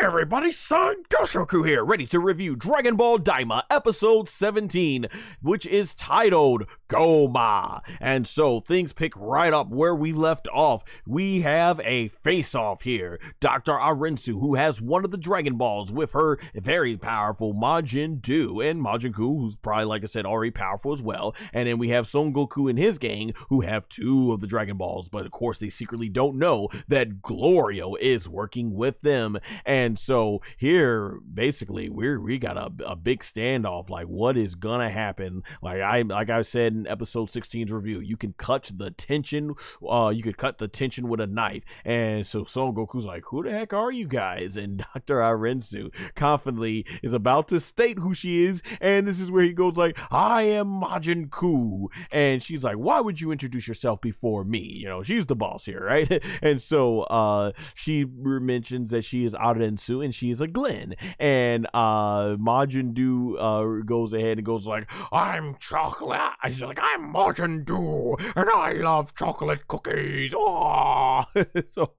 everybody, SonGoshuaku here, ready to review Dragon Ball DAIMA episode 17, which is titled Gomah. And so things pick right up where we left off. We have a face-off here. Dr. Arensu, who has one of the Dragon Balls with her very powerful Majin Duu, and Majin Kuu, who's probably, like I said, already powerful as well. And then we have Son Goku and his gang, who have two of the Dragon Balls, but of course they secretly don't know that Glorio is working with them. And so here, basically, we got a big standoff. Like, what is gonna happen? Like I said in episode 16's review, you can cut the tension. You could cut the tension with a knife. And so Son Goku's like, "Who the heck are you guys?" And Dr. Arensu confidently is about to state who she is, and this is where he goes like, "I am Majin Kuu," and she's like, "Why would you introduce yourself before me?" You know, she's the boss here, right? And so she mentions that she is Arensu and she is a Glen, and Majin Duu goes ahead and goes like, "I'm chocolate." She's like, "I'm Majin Duu and I love chocolate cookies." Oh! So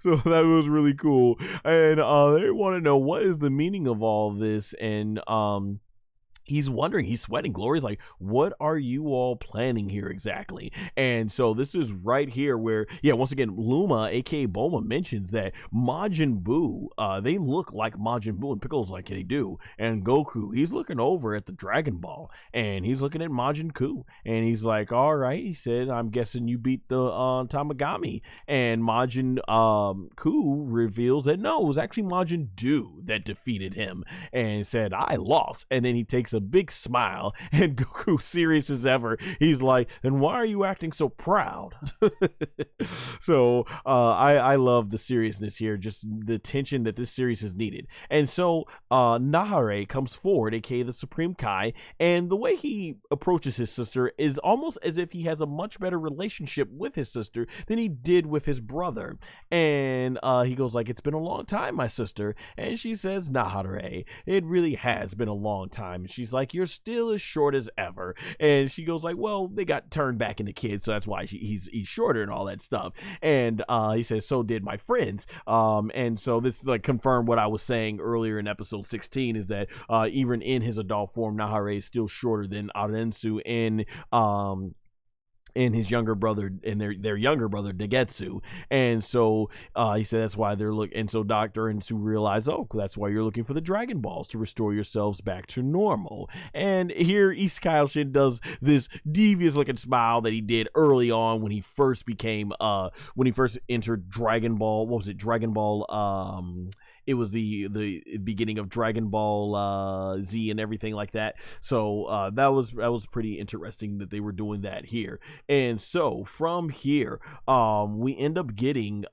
that was really cool, and they want to know what is the meaning of all this, and he's wondering, he's sweating. Glorio's like, "What are you all planning here exactly?" And so this is right here where, yeah, once again, Luma, aka Bulma, mentions that Majin Buu, they look like Majin Buu, and Piccolo's like, they do. And Goku, he's looking over at the Dragon Ball, and he's looking at Majin Kuu, and he's like, "All right," he said, "I'm guessing you beat the Tamagami." And Majin Kuu reveals that no, it was actually Majin Duu that defeated him, and said, "I lost." And then he takes a big smile, and Goku, serious as ever, he's like, "Then why are you acting so proud?" So I love the seriousness here, just the tension that this series has needed. And so Nahare comes forward, aka the Supreme Kai, and the way he approaches his sister is almost as if he has a much better relationship with his sister than he did with his brother. And he goes like, "It's been a long time, my sister." And she says, "Nahare, it really has been a long time." And she's like, "You're still as short as ever." And she goes like, "Well, they got turned back into kids, so that's why he's shorter and all that stuff." And he says, "So did my friends." And so this like confirmed what I was saying earlier in episode 16, is that even in his adult form, Nahare is still shorter than Arensu and his younger brother, and their younger brother Degesu. And so he said that's why they're looking. And so Dr. and Sue realize, oh, that's why you're looking for the Dragon Balls, to restore yourselves back to normal. And here East Kaioshin does this devious looking smile that he did early on when he first became when he first entered Dragon Ball. What was it? Dragon Ball it was the beginning of Dragon Ball Z and everything like that. So that was pretty interesting that they were doing that here. And so from here, we end up getting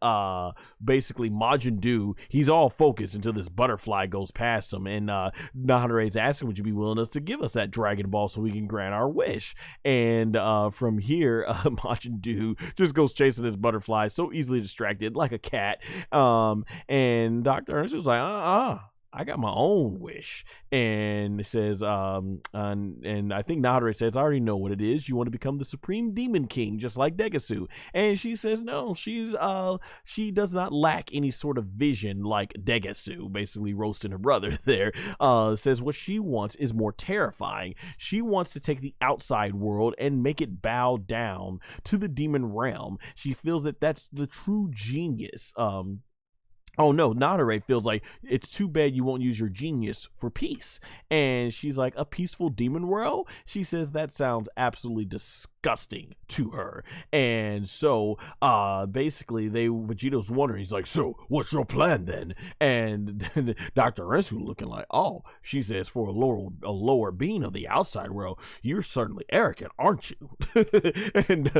basically Majin Duu. He's all focused until this butterfly goes past him, and Nahare's asking, "Would you be willing to give us that Dragon Ball so we can grant our wish?" And from here, Majin Duu just goes chasing this butterfly, so easily distracted like a cat. And Dr. Ernst was like, I got my own wish. And it says, and I think Nahare says, "I already know what it is. You want to become the Supreme Demon King, just like Degesu." And she says, no, she does not lack any sort of vision like Degesu, basically roasting her brother there. Says what she wants is more terrifying. She wants to take the outside world and make it bow down to the demon realm. She feels that that's the true genius. Oh no, Nahare feels like it's too bad you won't use your genius for peace. And she's like, "A peaceful demon world?" She says that sounds absolutely disgusting to her. And so basically Vegeta's wondering, he's like, "So what's your plan then?" And then Dr. Rensu looking like, "Oh," she says, "for a lower being of the outside world, you're certainly arrogant, aren't you?" And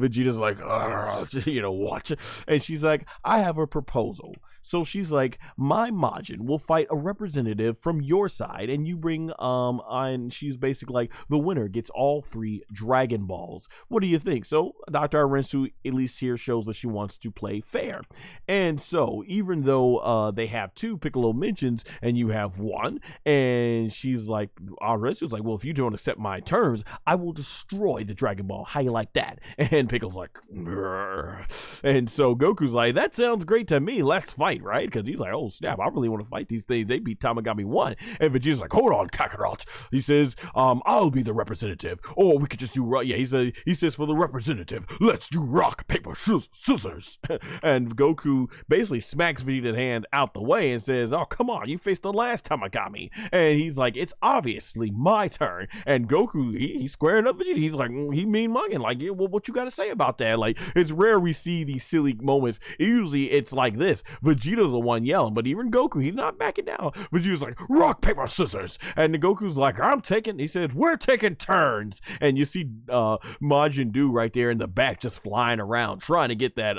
Vegeta's like, "Watch." And she's like, "I have a proposal." So she's like, "My Majin will fight a representative from your side, and you bring and she's basically like, the winner gets all 3 Dragon Balls. What do you think?" So Dr. Arensu, at least here, shows that she wants to play fair. And so even though they have 2, Piccolo mentions, and you have 1, and she's like, Arensu's like, "Well, if you don't accept my terms, I will destroy the Dragon Ball. How you like that?" And Piccolo's like, "Grr." And so Goku's like, that sounds great to me. Let's fight, right? Because he's like, oh snap, I really want to fight these things. They beat Tamagami 1. And Vegeta's like, hold on, Kakarot. He says, I'll be the representative. Or we could just do rock. Yeah, he says for the representative, let's do rock, paper, scissors. And Goku basically smacks Vegeta's hand out the way and says, oh, come on, you faced the last Tamagami. And he's like, it's obviously my turn. And Goku, he's squaring up Vegeta. He's like, he mean mugging. Like, yeah, well, what you got to say about that? Like, it's rare we see these silly moments. Usually it's like this. Vegeta's the one yelling, but even Goku, he's not backing down. Vegeta's like, rock, paper, scissors. And Goku's like, he says, we're taking turns. And you see Majin Duu right there in the back just flying around trying to get that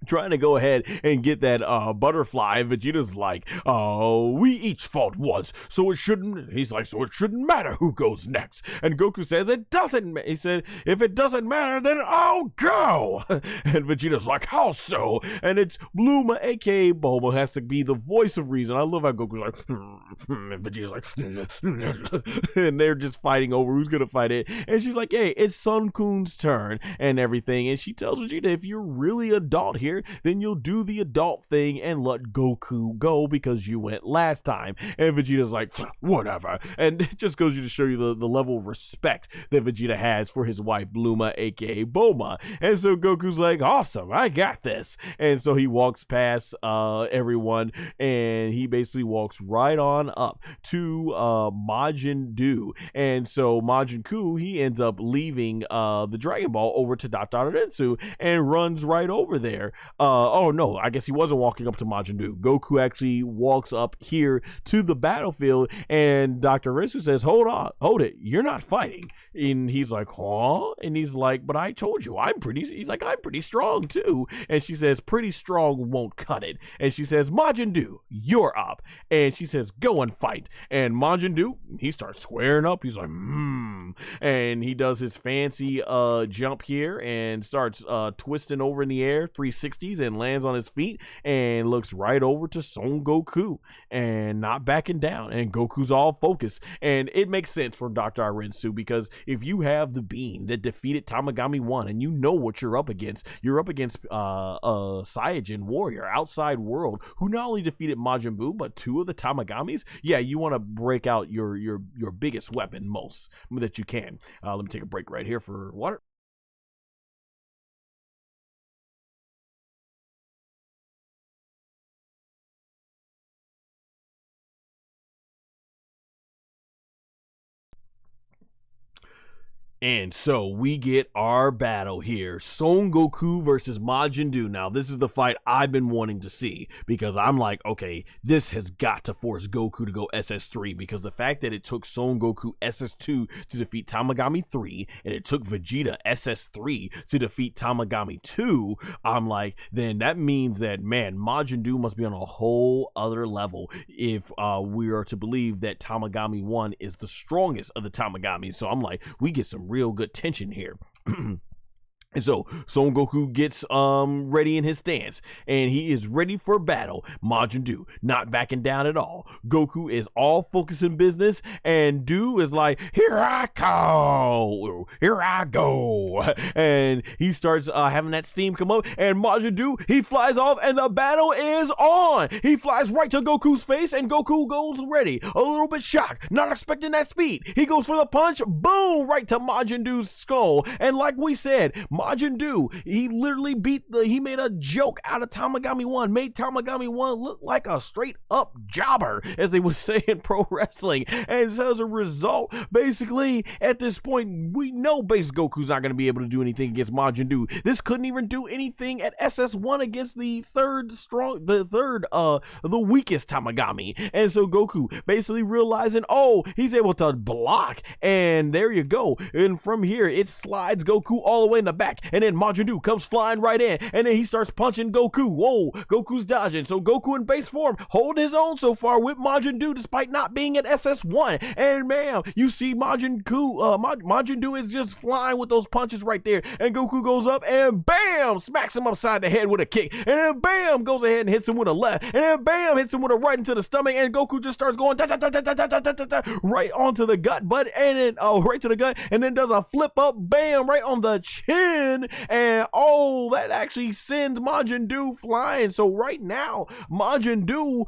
trying to go ahead and get that butterfly. Vegeta's like, oh, we each fought once, so it shouldn't matter who goes next. And Goku says, it doesn't. He said, if it doesn't matter, then I'll go. And Vegeta's like, how so? And it's Bulma, aka Bulma, has to be the voice of reason. I love how Goku's like, and Vegeta's like, and they're just fighting over who's gonna fight it. And she's like, hey, it's Sun Kun's turn and everything. And she tells Vegeta, if you're really adult here, then you'll do the adult thing and let Goku go because you went last time. And Vegeta's like, whatever. And it just goes to show you the level of respect that Vegeta has for his wife Bulma, aka Bulma. And so Goku's like, awesome, I got this. And so he walks past everyone, and he basically walks right on up to Majin Duu. And so Majin Kuu, he ends up leaving the Dragon Ball over to Dr. Rensu and runs right over there. Oh no, I guess he wasn't walking up to Majin Duu. Goku actually walks up here to the battlefield, and Dr. Rensu says, hold it, you're not fighting. And he's like, huh? And he's like, but I told you, I'm pretty strong too. And she says, pretty strong won't cut it. And she says, Majin Duu, you're up. And she says, go and fight. And Majin Duu, he starts squaring up. He's like, and he does his fancy jump here and starts twisting over in the air, 360s, and lands on his feet and looks right over to Son Goku and not backing down. And Goku's all focused. And it makes sense for Dr. Rensu, because if you have the being that defeated Tamagami 1 and you know what you're up against a Saiyajin warrior outside world who not only defeated Majin Buu but 2 of the Tamagamis. Yeah, you want to break out your biggest weapon most that you can. Let me take a break right here for water. And so we get our battle here. Son Goku versus Majin Duu. Now, this is the fight I've been wanting to see, because I'm like, okay, this has got to force Goku to go SS3, because the fact that it took Son Goku SS2 to defeat Tamagami 3, and it took Vegeta SS3 to defeat Tamagami 2, I'm like, then that means that, man, Majin Duu must be on a whole other level if we are to believe that Tamagami 1 is the strongest of the Tamagamis. So I'm like, we get some real good tension here. And so Son Goku gets ready in his stance, and he is ready for battle. Majin Duu not backing down at all. Goku is all focused in business, and Duu is like, here I go. And he starts having that steam come up, and Majin Duu, he flies off, and the battle is on. He flies right to Goku's face, and Goku goes ready, a little bit shocked, not expecting that speed. He goes for the punch, boom, right to Majin Duu's skull. And like we said, Majin Duu, he literally he made a joke out of Tamagami 1, made Tamagami 1 look like a straight up jobber, as they would say in pro wrestling. And so as a result, basically, at this point, we know base Goku's not going to be able to do anything against Majin Duu. This couldn't even do anything at SS1 against the weakest Tamagami. And so Goku basically realizing, oh, he's able to block, and there you go. And from here, it slides Goku all the way in the back, and then Majin Duu comes flying right in, and then he starts punching Goku. Whoa, Goku's dodging. So Goku in base form holding his own so far with Majin Duu despite not being at SS1. And man, you see Majin Duu is just flying with those punches right there, and Goku goes up and bam, smacks him upside the head with a kick, and then bam, goes ahead and hits him with a left, and then bam, hits him with a right into the stomach, and Goku just starts going right onto the gut, and then right to the gut, and then does a flip up, bam, right on the chin. And oh, that actually sends Majin Duu flying. So right now, Majin Duu,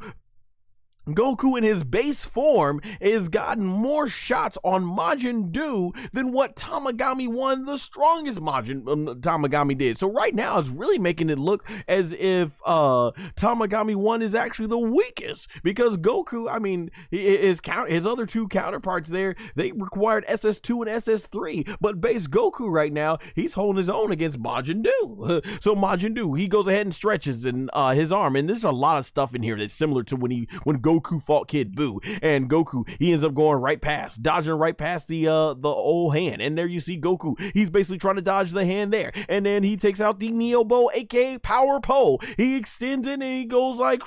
Goku in his base form has gotten more shots on Majin Duu than what Tamagami 1, the strongest Tamagami did. So right now it's really making it look as if Tamagami 1 is actually the weakest, because Goku, I mean, his other two counterparts there, they required SS2 and SS3, but base Goku right now, he's holding his own against Majin Duu. So Majin Duu, he goes ahead and stretches and his arm, and there's a lot of stuff in here that's similar to when Goku fought Kid Buu, and Goku, he ends up going right past, dodging right past the old hand, and there you see Goku, he's basically trying to dodge the hand there, and then he takes out the Neo Bow, aka Power Pole, he extends it and he goes like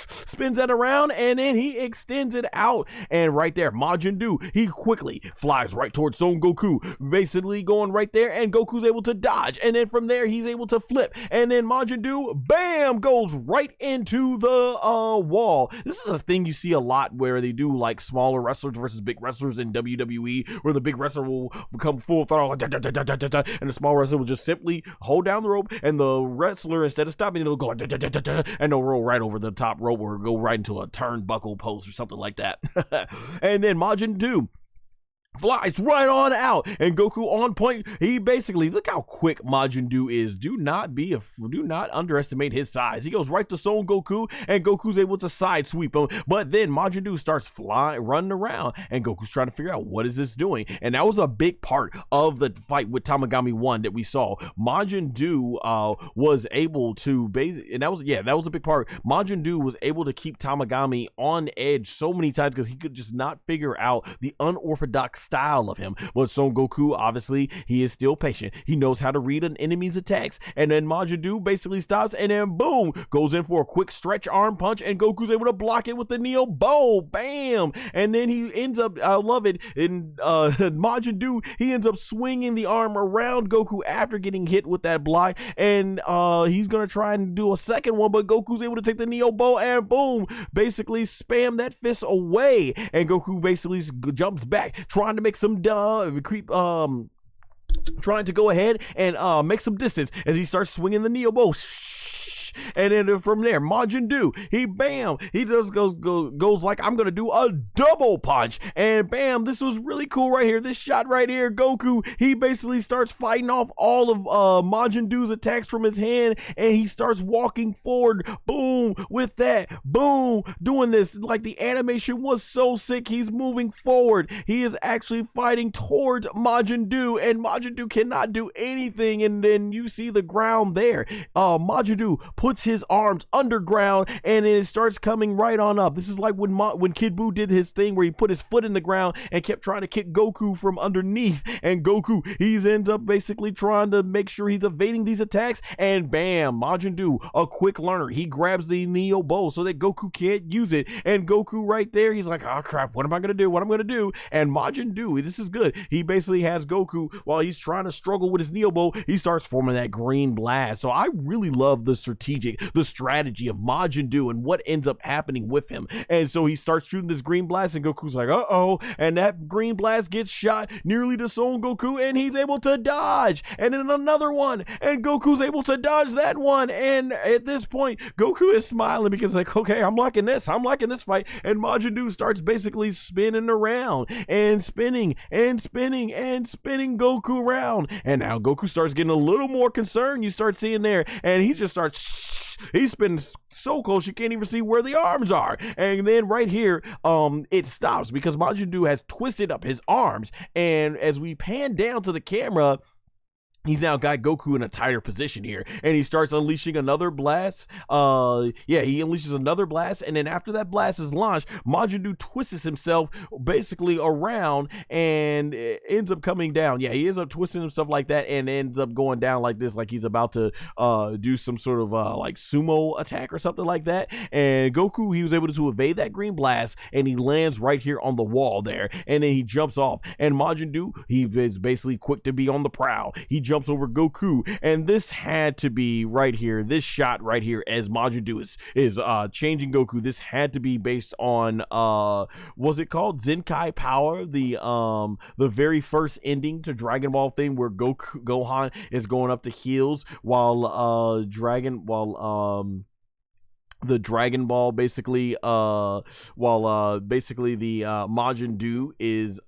spins that around, and then he extends it out, and right there Majin Duu, he quickly flies right towards Son Goku, basically going right there, and Goku's able to dodge, and then from there he's able to flip, and then Majin Duu, bam, goes right into the wall. This is a thing you see a lot where they do like smaller wrestlers versus big wrestlers in WWE, where the big wrestler will become full throttle and the small wrestler will just simply hold down the rope, and the wrestler, instead of stopping, it'll go and they'll roll right over the top rope or go right into a turnbuckle post or something like that. And then Majin Duu flies right on out, and Goku on point. He basically, look how quick Majin Duu is. Do not underestimate his size. He goes right to Son Goku, and Goku's able to side sweep him, but then Majin Duu starts running around, and Goku's trying to figure out what is this doing. And that was a big part of the fight with Tamagami 1 that we saw. Majin Duu was able to that was a big part. Majin Duu was able to keep Tamagami on edge so many times because he could just not figure out the unorthodox style of him. But Son Goku, obviously, he is still patient. He knows how to read an enemy's attacks. And then Majin Duu basically stops, and then boom, goes in for a quick stretch arm punch, and Goku's able to block it with the Neo Bow. Bam! And then he ends up, I love it, and Majin Duu, he ends up swinging the arm around Goku after getting hit with that block, and he's gonna try and do a second one, but Goku's able to take the Neo Bow and boom, basically spam that fist away, and Goku basically jumps back, trying to make some trying to go ahead and make some distance as he starts swinging the Neo Bow. And then from there, Majin Duu, he just goes like, I'm gonna do a double punch, and bam, this was really cool right here. This shot right here, Goku, he basically starts fighting off all of Majin Duu's attacks from his hand, and he starts walking forward, boom, with that, boom, doing this, like the animation was so sick. He's moving forward, he is actually fighting towards Majin Duu, and Majin Duu cannot do anything, and then you see the ground there. Majin Duu puts his arms underground, and it starts coming right on up. This is like when Kid Buu did his thing where he put his foot in the ground and kept trying to kick Goku from underneath, and Goku, he ends up basically trying to make sure he's evading these attacks, and bam, Majin Duu, a quick learner, he grabs the Neo Bow so that Goku can't use it, and Goku right there, he's like, oh crap, what am I gonna do? And Majin Duu, this is good, he basically has Goku, while he's trying to struggle with his Neo Bow, he starts forming that green blast. So I really love the strategy of Majin Duu and what ends up happening with him. And so he starts shooting this green blast, and Goku's like, uh-oh, and that green blast gets shot nearly to Son Goku, and he's able to dodge, and then another one, and Goku's able to dodge that one, and at this point, Goku is smiling because like, okay, I'm liking this fight, and Majin Duu starts basically spinning around, and spinning Goku around, and now Goku starts getting a little more concerned, you start seeing there, and he just starts, he's spinning so close you can't even see where the arms are. And then right here, it stops because Majin Duu has twisted up his arms, and as we pan down to the camera, he's now got Goku in a tighter position here, and he starts unleashing another blast. He unleashes another blast, and then after that blast is launched, Majin Duu twists himself basically around and ends up coming down. Yeah, he ends up twisting himself like that and ends up going down like this, like he's about to do some sort of like sumo attack or something like that. And Goku, he was able to evade that green blast, and he lands right here on the wall there, and then he jumps off. And Majin Duu, he is basically quick to be on the prowl. He jumps jumps over Goku, and this had to be right here, this shot right here, as Majin Duu is changing Goku. This had to be based on was it called Zenkai Power, the very first ending to Dragon Ball thing, where Gohan is going up to heels while the Dragon Ball basically basically the Majin Duu is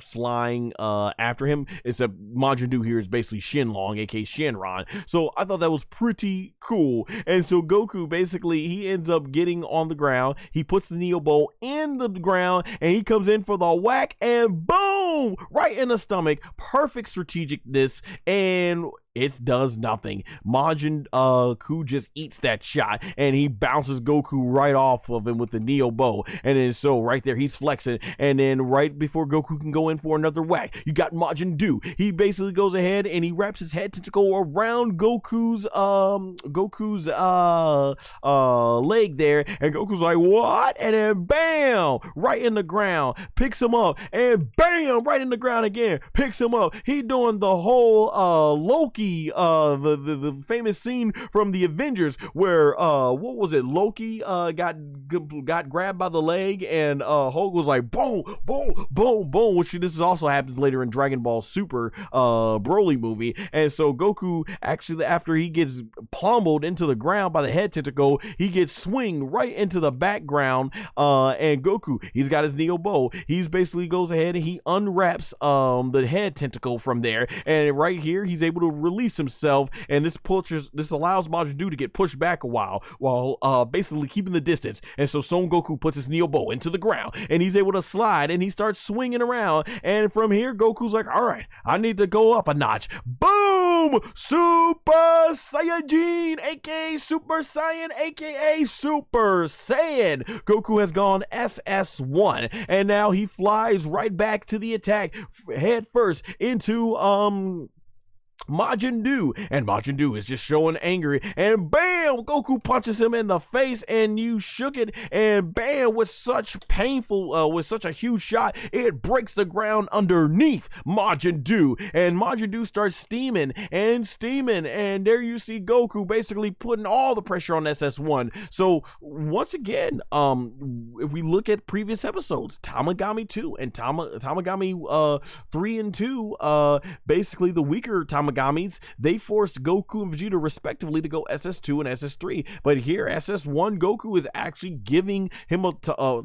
flying after him. Except Majin Duu here is basically Shenlong, aka Shenron. So I thought that was pretty cool. And so Goku basically, he ends up getting on the ground, he puts the Neo Bowl in the ground, and he comes in for the whack, and boom, right in the stomach. Perfect strategicness, and it does nothing. Majin Kuu just eats that shot, and he bounces Goku right off of him with the Neo Bow. And then so right there, he's flexing, and then right before Goku can go in for another whack, you got Majin Duu. He basically goes ahead and he wraps his head tentacle around Goku's leg there, and Goku's like, what? And then bam, right in the ground, picks him up, and bam, right in the ground again, picks him up. He doing the whole Loki, the famous scene from the Avengers where what was it, Loki got grabbed by the leg, and Hulk was like boom boom boom boom, which this also happens later in Dragon Ball Super Broly movie. And so Goku actually, after he gets pummeled into the ground by the head tentacle, he gets swing right into the background, and Goku, he's got his Neo Bow, he's basically goes ahead and he unwraps the head tentacle from there, and right here he's able to release himself, and this allows Majin Duu to get pushed back a while basically keeping the distance. And so Son Goku puts his Neo Bow into the ground, and he's able to slide, and he starts swinging around, and from here Goku's like, all right, I need to go up a notch. Boom! Super Saiyajin, aka Super Saiyan, aka Super Saiyan. Goku has gone SS1, and now he flies right back to the attack head first into Majin Duu, and Majin Duu is just showing angry, and bam, Goku punches him in the face, and you shook it, and bam, with such a huge shot, it breaks the ground underneath Majin Duu, and Majin Duu starts steaming, and there you see Goku basically putting all the pressure on SS1. So once again, if we look at previous episodes, Tamagami 2 and Tamagami 3 and 2, basically the weaker Tamagami, they forced Goku and Vegeta respectively to go SS2 and SS3, but here SS1 Goku is actually giving him a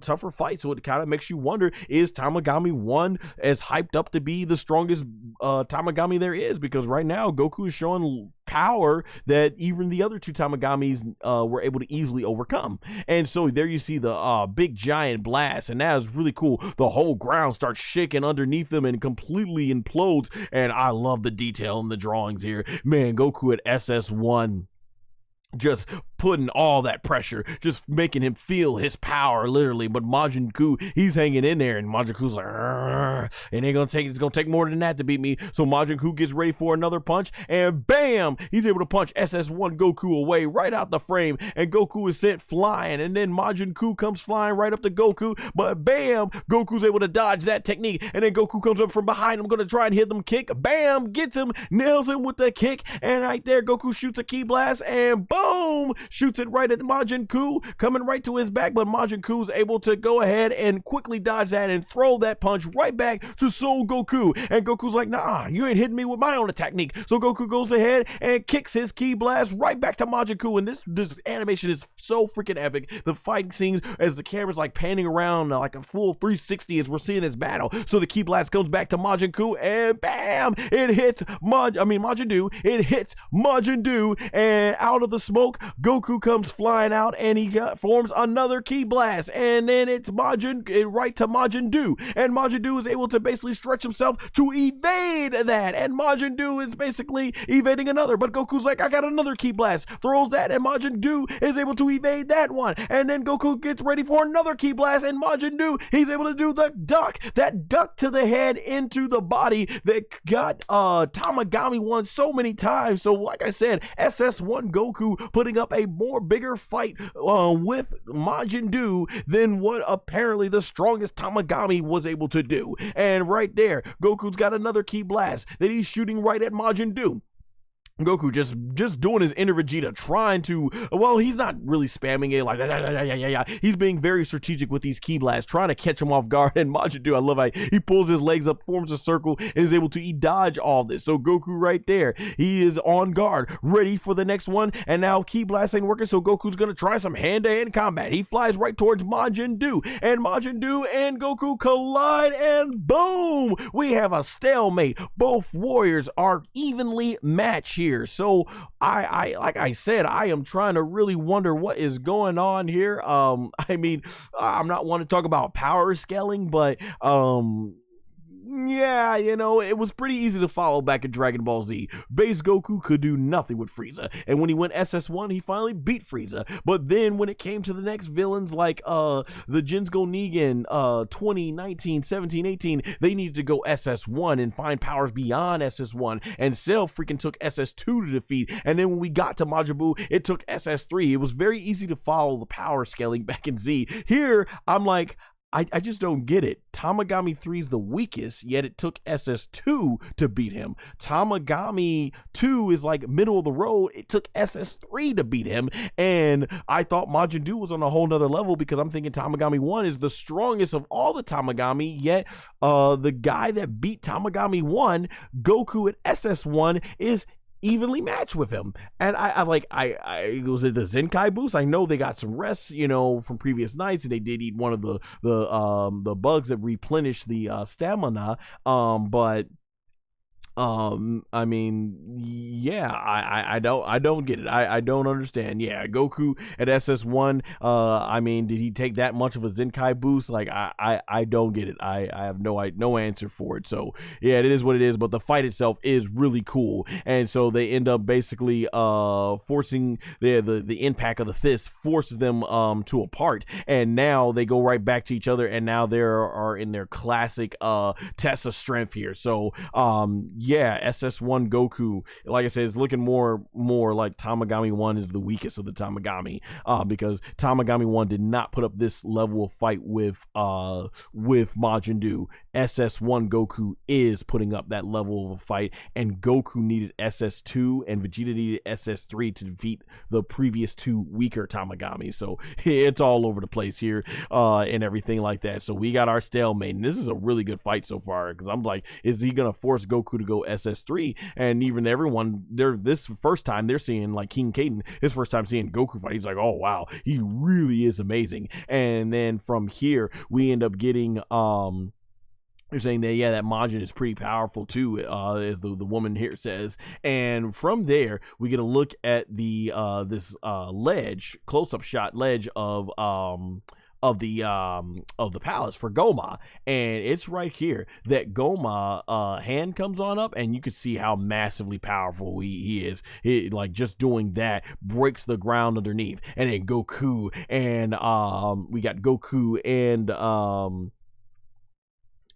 tougher fight. So it kind of makes you wonder, is Tamagami 1 as hyped up to be the strongest Tamagami there is? Because right now Goku is showing power that even the other two Tamagamis were able to easily overcome. And so there you see the big giant blast, and that is really cool. The whole ground starts shaking underneath them and completely implodes, and I love the detail in the drawings here. Man, Goku at SS1 just putting all that pressure, just making him feel his power literally. But Majin Kuu, he's hanging in there, and Majin Kuu's like, and it's gonna take more than that to beat me. So Majin Kuu gets ready for another punch, and bam, he's able to punch SS1 Goku away right out the frame, and Goku is sent flying, and then Majin Kuu comes flying right up to Goku, but bam, Goku's able to dodge that technique, and then Goku comes up from behind him, gonna try and hit him kick, bam, gets him, nails him with the kick, and right there Goku shoots a ki blast, and boom, shoots it right at Majin Kuu, coming right to his back, but Majin Kuu's able to go ahead and quickly dodge that and throw that punch right back to Son Goku, and Goku's like, nah, you ain't hitting me with my own technique. So Goku goes ahead and kicks his ki blast right back to Majin Kuu, and this animation is so freaking epic. The fighting scenes as the camera's like panning around like a full 360 as we're seeing this battle. So the ki blast comes back to Majin Kuu, and bam, it hits Majin Duu, it hits Majin Duu, and out of the smoke, Goku comes flying out, and he forms another ki blast, and then it's right to Majin Duu, and Majin Duu is able to basically stretch himself to evade that, and Majin Duu is basically evading another, but Goku's like, I got another ki blast, throws that, and Majin Duu is able to evade that one, and then Goku gets ready for another ki blast, and Majin Duu, he's able to do the duck, that duck to the head into the body that got Tamagami 1 so many times. So like I said, SS1 Goku putting up a a more bigger fight with Majin Duu than what apparently the strongest Tamagami was able to do. And right there, Goku's got another ki blast that he's shooting right at Majin Duu. Goku just doing his inner Vegeta, trying to, well, he's not really spamming it like, yeah. He's being very strategic with these ki blasts, trying to catch him off guard. And Majin Duu, I love how he pulls his legs up, forms a circle, and is able to dodge all this. So Goku right there, he is on guard, ready for the next one. And now ki blast ain't working, so Goku's gonna try some hand-to-hand combat. He flies right towards Majin Duu, and Majin Duu and Goku collide, and boom, we have a stalemate. Both warriors are evenly matched here. So I like I said, I am trying to really wonder what is going on here. I mean, I'm not want to talk about power scaling, but yeah, you know, it was pretty easy to follow back in Dragon Ball Z. Base Goku could do nothing with Frieza, and when he went SS1, he finally beat Frieza. But then when it came to the next villains like the Jinsko Negan 2019, 17, 18, they needed to go SS1 and find powers beyond SS1, and Cell freaking took SS2 to defeat. And then when we got to Majin Buu, it took SS3. It was very easy to follow the power scaling back in Z. Here, I'm like, I just don't get it. Tamagami 3 is the weakest, yet it took SS2 to beat him. Tamagami 2 is like middle of the road. It took SS3 to beat him. And I thought Majin Duu was on a whole nother level because I'm thinking Tamagami 1 is the strongest of all the Tamagami, yet the guy that beat Tamagami 1, Goku at SS1, is evenly matched with him. And I was it the Zenkai boost? I know they got some rest, you know, from previous nights, and they did eat one of the bugs that replenish the stamina, but I mean, yeah, I don't get it. I don't understand. Yeah, Goku at SS1, I mean, did he take that much of a Zenkai boost? Like, I don't get it. I have no answer for it. So yeah, it is what it is, but the fight itself is really cool. And so they end up basically forcing the impact of the fist forces them to a part, and now they go right back to each other, and now they are in their classic test of strength here. So yeah, SS1 Goku, like I said, is looking more like Tamagami 1 is the weakest of the Tamagami, because Tamagami 1 did not put up this level of fight with Majin Duu. SS1 Goku is putting up that level of a fight, and Goku needed SS2 and Vegeta needed SS3 to defeat the previous two weaker Tamagami. So it's all over the place here, and everything like that. So we got our stalemate, and this is a really good fight so far, because I'm like, is he gonna force Goku to go SS3? And even everyone, this first time they're seeing, like King Caden, his first time seeing Goku fight, he's like, oh wow, he really is amazing. And then from here we end up getting they're saying that, yeah, that Majin is pretty powerful too, as the woman here says. And from there, we get a look at the this ledge, close-up shot ledge of the palace for Gomah, and it's right here that Gomah hand comes on up, and you can see how massively powerful he is. Like, just doing that breaks the ground underneath. And then Goku and we got Goku and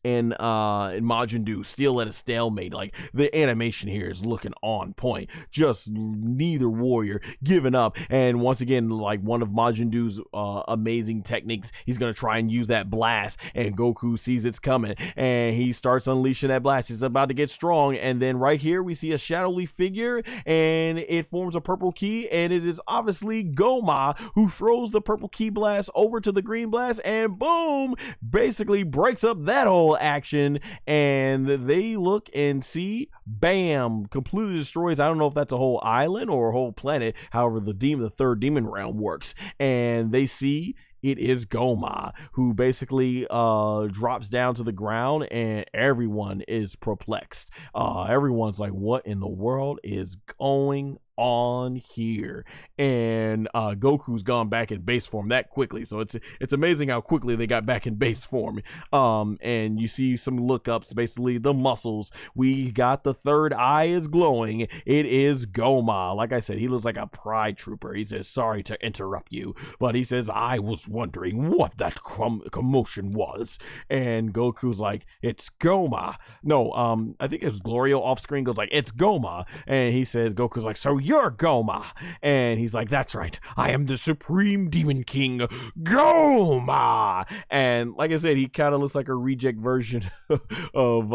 Majin Duu still at a stalemate. Like, the animation here is looking on point. Just neither warrior giving up. And once again, like, one of Majin Duu's amazing techniques, he's gonna try and use that blast, and Goku sees it's coming, and he starts unleashing that blast. He's about to get strong, and then right here we see a shadowy figure, and it forms a purple ki, and it is obviously Gomah, who throws the purple ki blast over to the green blast, and boom, basically breaks up that whole action. And they look and see, bam, completely destroys, I don't know if that's a whole island or a whole planet, however the third demon realm works, and they see it is Gomah, who basically drops down to the ground, and everyone is perplexed. Everyone's like, what in the world is going on here? And Goku's gone back in base form that quickly, so it's amazing how quickly they got back in base form. And you see some lookups, basically the muscles. We got the third eye is glowing. It is Gomah. Like I said, he looks like a pride trooper. He says, sorry to interrupt you, but he says, I was wondering what that commotion was. And Goku's like, it's Gomah. No, I think it was Glorio off screen goes like, it's Gomah. And he says, Goku's like, so you're Gomah. And he's like, that's right, I am the Supreme Demon King Gomah. And like I said, he kind of looks like a reject version of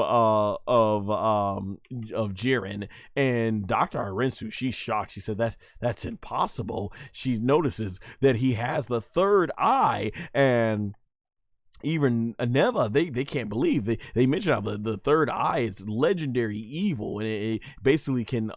Jiren. And Dr. Arensu, she's shocked. She said that's impossible. She notices that he has the third eye, and even Neva, they can't believe they mention how the third eye is legendary evil, and it basically can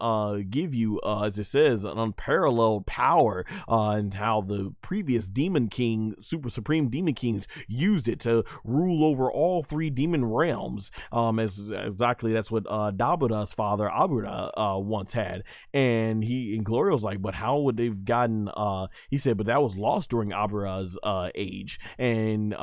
give you, as it says, an unparalleled power, and how the previous Demon King, Supreme Demon Kings, used it to rule over all three demon realms. As exactly that's what Dabura's father Abura once had, and Glorio's like, but how would they've gotten? He said, but that was lost during Abura's age, and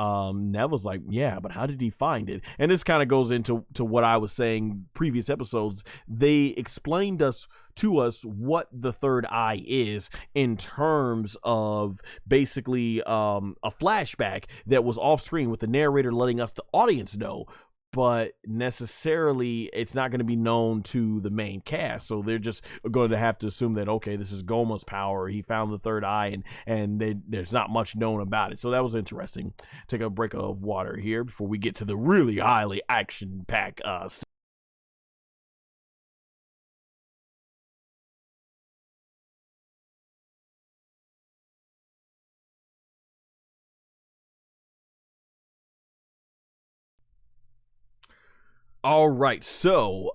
Neville's like, yeah, but how did he find it? And this kind of goes into what I was saying previous episodes. They explained to us what the third eye is in terms of basically a flashback that was off screen with the narrator letting us, the audience, know, but necessarily it's not going to be known to the main cast. So they're just going to have to assume that, okay, this is Gomah's power. He found the third eye, and there's not much known about it. So that was interesting. Take a break of water here before we get to the really highly action-packed stuff. All right, so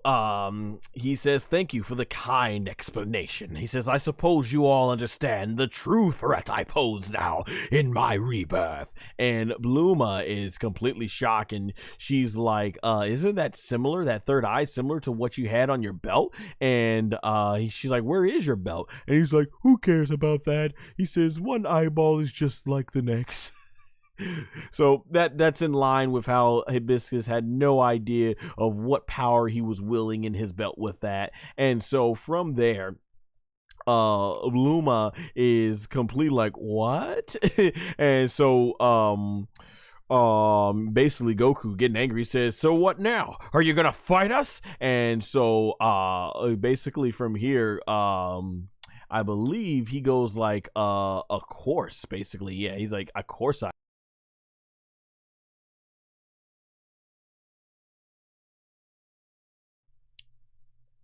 he says, thank you for the kind explanation. He says, I suppose you all understand the true threat I pose now in my rebirth. And Bulma is completely shocked, and she's like, isn't that similar, that third eye, similar to what you had on your belt? And she's like, where is your belt? And he's like, who cares about that? He says, one eyeball is just like the next. So that's in line with how Hibiscus had no idea of what power he was wielding in his belt with that. And so from there, Bulma is completely like, what? And so basically Goku, getting angry, says, so what now? Are you gonna fight us? And so basically from here, I believe he goes like, of course, basically. Yeah, he's like, of course I.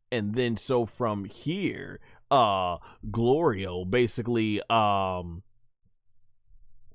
And then so from here, Glorio basically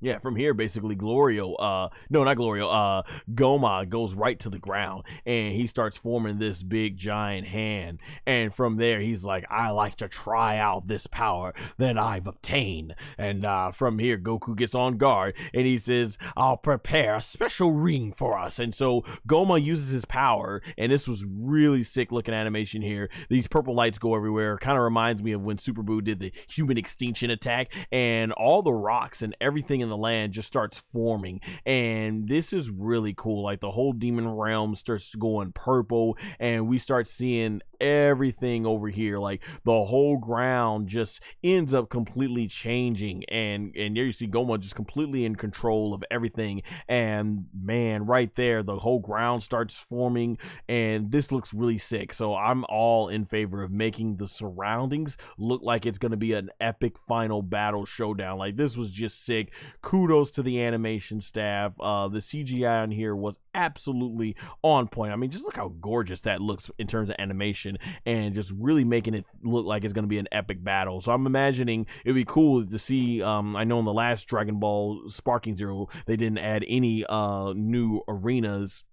yeah, from here, basically, Glorio, no, not Glorio, Gomah goes right to the ground, and he starts forming this big, giant hand, and from there, he's like, I like to try out this power that I've obtained, and from here, Goku gets on guard, and he says, I'll prepare a special ring for us, and so Gomah uses his power, and this was really sick-looking animation here. These purple lights go everywhere, kind of reminds me of when Super Buu did the human extinction attack, and all the rocks and everything in the land just starts forming, and this is really cool. Like the whole demon realm starts going purple, and we start seeing everything over here. Like the whole ground just ends up completely changing, and there you see Gomah just completely in control of everything. And man, right there, the whole ground starts forming, and this looks really sick. So I'm all in favor of making the surroundings look like it's going to be an epic final battle showdown. Like this was just sick. Kudos to the animation staff. The CGI on here was absolutely on point. I mean, just look how gorgeous that looks in terms of animation, and just really making it look like it's going to be an epic battle. So I'm imagining it'd be cool to see, I know in the last Dragon Ball Sparking Zero, they didn't add any new arenas,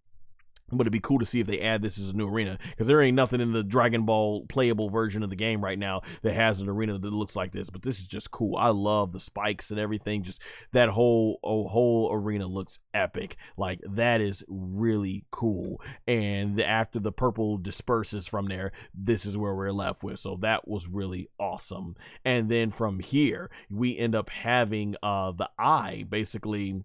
but it'd be cool to see if they add this as a new arena, because there ain't nothing in the Dragon Ball playable version of the game right now that has an arena that looks like this. But this is just cool. I love the spikes and everything. Just that whole arena looks epic. Like that is really cool. And after the purple disperses from there, this is where we're left with. So that was really awesome. And then from here, we end up having the eye basically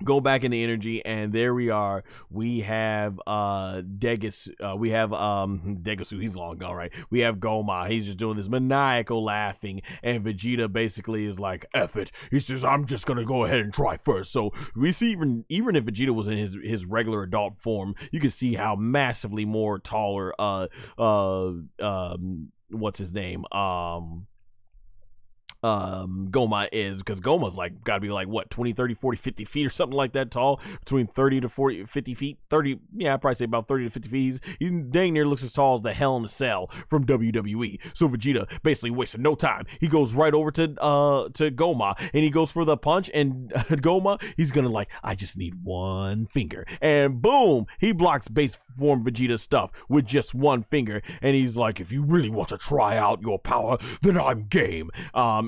go back into energy, and there we are. We have Degesu, we have Degesu, he's long gone, right? We have Gomah, he's just doing this maniacal laughing, and Vegeta basically is like, F it. He says, I'm just gonna go ahead and try first. So we see even if Vegeta was in his regular adult form, you can see how massively more taller what's his name? Gomah is, because Gomah's like gotta be like what, 20, 30, 40, 50 feet or something like that tall, between 30 to 40, 50 feet, 30, yeah, I'd probably say about 30 to 50 feet. He's dang near looks as tall as the Hell in a Cell from WWE. So Vegeta basically wasted no time. He goes right over to Gomah, and he goes for the punch, and Gomah, he's gonna like, I just need one finger, and boom, he blocks base form Vegeta's stuff with just one finger, and he's like, if you really want to try out your power, then I'm game.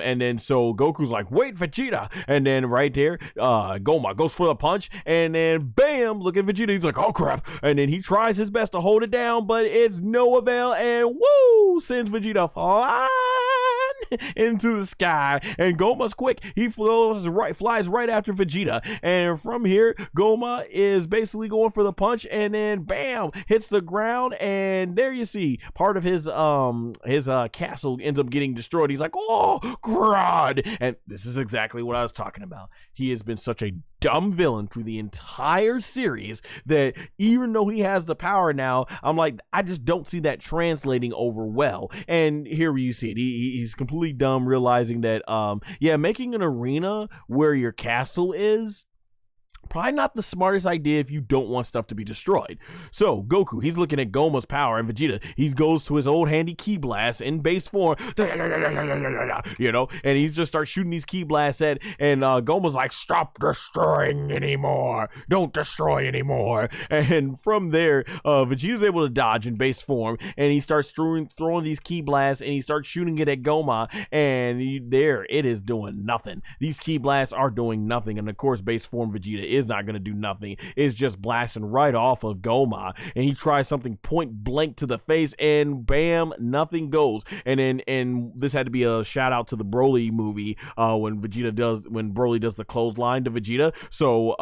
And then so Goku's like, wait, Vegeta, and then right there, Gomah goes for the punch, and then bam, look at Vegeta, he's like, oh crap, and then he tries his best to hold it down, but it's no avail, and woo, sends Vegeta flying into the sky, and Gomah's quick. He flies right after Vegeta, and from here, Gomah is basically going for the punch, and then bam, hits the ground, and there you see part of his castle ends up getting destroyed. He's like, oh god, and this is exactly what I was talking about. He has been such a dumb villain through the entire series that even though he has the power now, I'm like, I just don't see that translating over well. And here you see it, he's completely dumb, realizing that yeah, making an arena where your castle is probably not the smartest idea if you don't want stuff to be destroyed. So Goku, he's looking at Gomah's power, and Vegeta, he goes to his old handy ki blast in base form, you know, and he just starts shooting these ki blasts at, and Gomah's like, stop destroying anymore, don't destroy anymore. And from there, Vegeta's able to dodge in base form, and he starts throwing these ki blasts, and he starts shooting it at Gomah, and there it is doing nothing. These ki blasts are doing nothing, and of course base form Vegeta is not going to do nothing. It's just blasting right off of Gomah, and he tries something point blank to the face, and bam, nothing goes. And then, and this had to be a shout out to the Broly movie, when Broly does the clothesline to Vegeta. So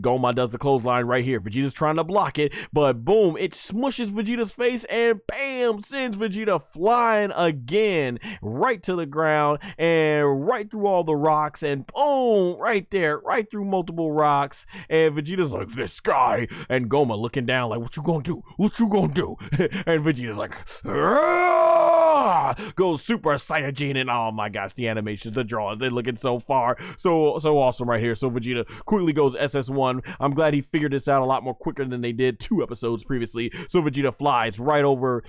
Gomah does the clothesline right here. Vegeta's trying to block it, but boom, it smushes Vegeta's face, and bam, sends Vegeta flying again right to the ground, and right through all the rocks, and boom, right there, right through multiple rocks. And Vegeta's like, this guy, and Gomah looking down like, what you gonna do, what you gonna do? And Vegeta's like, goes Super Saiyan, and oh my gosh, the animations, the drawings, they're looking so awesome right here. So Vegeta quickly goes SS1. I'm glad he figured this out a lot more quicker than they did 2 episodes previously. So Vegeta flies right over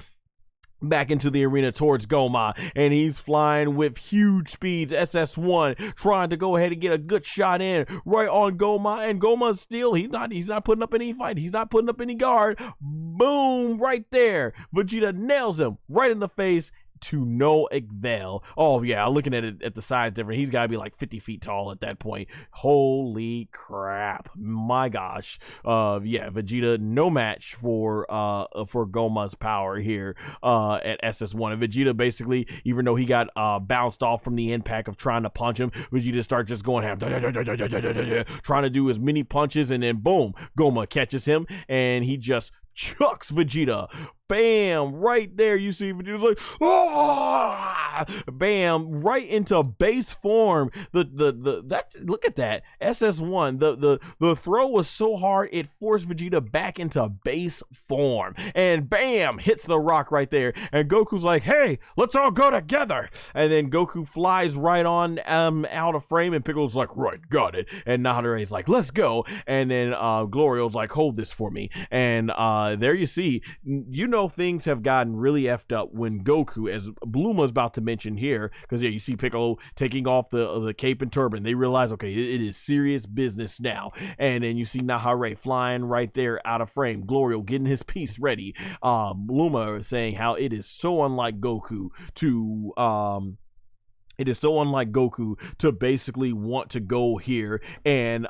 back into the arena towards Gomah, and he's flying with huge speeds, SS1, trying to go ahead and get a good shot in right on Gomah, and Gomah's still, he's not putting up any fight, he's not putting up any guard. Boom, right there, Vegeta nails him right in the face, to no avail. Oh yeah, looking at it at the sides different, he's got to be like 50 feet tall at that point. Holy crap, my gosh. Yeah, Vegeta no match for Gomah's power here at SS1. And Vegeta basically, even though he got bounced off from the impact of trying to punch him, Vegeta starts just going ham, trying to do as many punches, and then boom, Gomah catches him, and he just chucks Vegeta. Bam, right there, you see Vegeta's like, oh! Bam, right into base form. That's, look at that, SS1. The throw was so hard it forced Vegeta back into base form, and bam, hits the rock right there. And Goku's like, hey, let's all go together. And then Goku flies right on out of frame, and Piccolo's like, right, got it. And Nahare's like, let's go. And then Glorio's like, hold this for me. And there you see, you know, things have gotten really effed up when Goku, as Bulma's about to mention here, because yeah, you see Piccolo taking off the cape and turban. They realize, okay, it is serious business now. And then you see Nahare flying right there out of frame, Glorio getting his piece ready. Bulma saying how it is so unlike Goku to basically want to go here and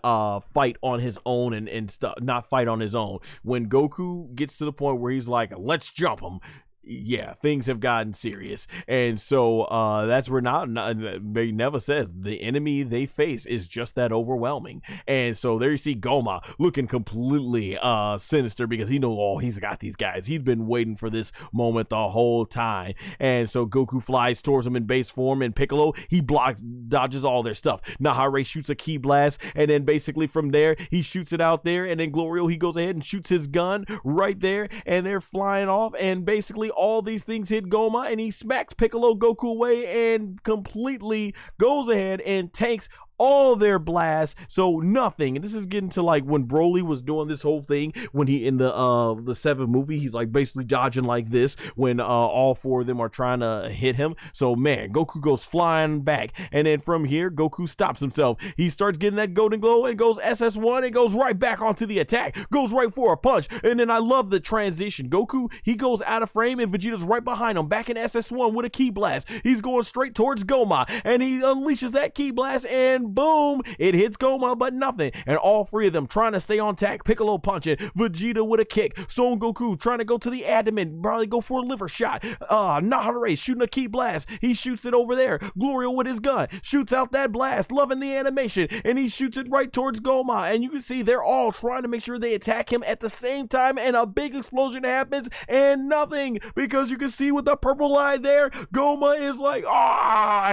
fight on his own and stuff, not fight on his own. When Goku gets to the point where he's like, let's jump him, yeah, things have gotten serious. And so that's where Neva says the enemy they face is just that overwhelming. And so there you see Gomah looking completely sinister, because he knows, oh, he's got these guys. He's been waiting for this moment the whole time. And so Goku flies towards him in base form, and Piccolo, he dodges all their stuff. Nahare shoots a ki blast, and then basically from there, he shoots it out there, and then Glorio, he goes ahead and shoots his gun right there, and they're flying off, and basically all these things hit Gomah, and he smacks Piccolo Goku away and completely goes ahead and tanks all their blasts, so nothing. And this is getting to like when Broly was doing this whole thing when he in the 7th movie, he's like basically dodging like this when all 4 of them are trying to hit him. So man, Goku goes flying back, and then from here Goku stops himself. He starts getting that golden glow and goes SS1 and goes right back onto the attack, goes right for a punch. And then I love the transition. Goku, he goes out of frame and Vegeta's right behind him, back in SS1 with a ki blast. He's going straight towards Gomah, and he unleashes that ki blast, and boom, it hits Gomah, but nothing. And all 3 of them trying to stay on tack. Piccolo punching, Vegeta with a kick, Son Goku trying to go to the abdomen, probably go for a liver shot. Nahare shooting a ki blast, he shoots it over there. Glorio with his gun shoots out that blast, loving the animation, and he shoots it right towards Gomah. And you can see they're all trying to make sure they attack him at the same time, and a big explosion happens, and nothing, because you can see with the purple line there, Gomah is like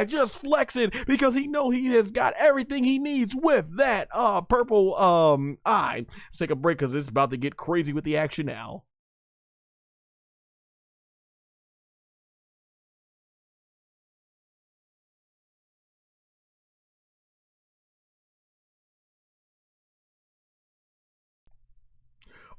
just flexing, because he know he has got everything he needs with that purple eye. Let's take a break because it's about to get crazy with the action now.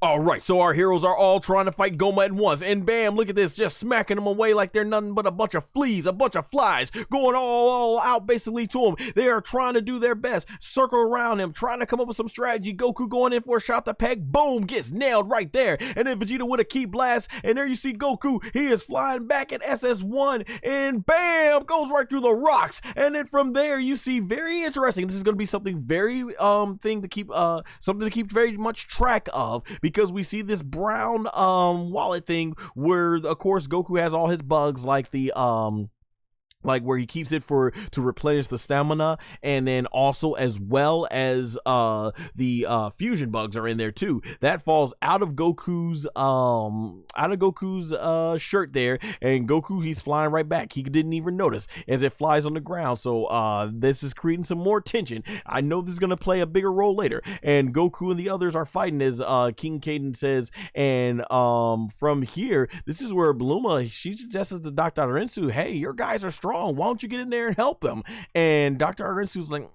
All right, so our heroes are all trying to fight Gomah at once, and bam, look at this, just smacking them away like they're nothing but a bunch of fleas, a bunch of flies, going all out basically to him. They are trying to do their best, circle around him, trying to come up with some strategy. Goku going in for a shot to peg, boom, gets nailed right there, and then Vegeta with a ki blast, and there you see Goku, he is flying back at SS1, and bam, goes right through the rocks. And then from there, you see, very interesting, this is going to be something very something to keep very much track of, because we see this brown wallet thing where of course Goku has all his bugs, like the like where he keeps it to replenish the stamina, and then also as well as the fusion bugs are in there too. That falls out of Goku's shirt there, and Goku, he's flying right back. He didn't even notice as it flies on the ground. So this is creating some more tension. I know this is gonna play a bigger role later, and Goku and the others are fighting, as King Caden says. And from here, this is where Bulma, she suggests to Dr. Arensu, hey, your guys are strong, why don't you get in there and help them? And Dr. Arensu's like,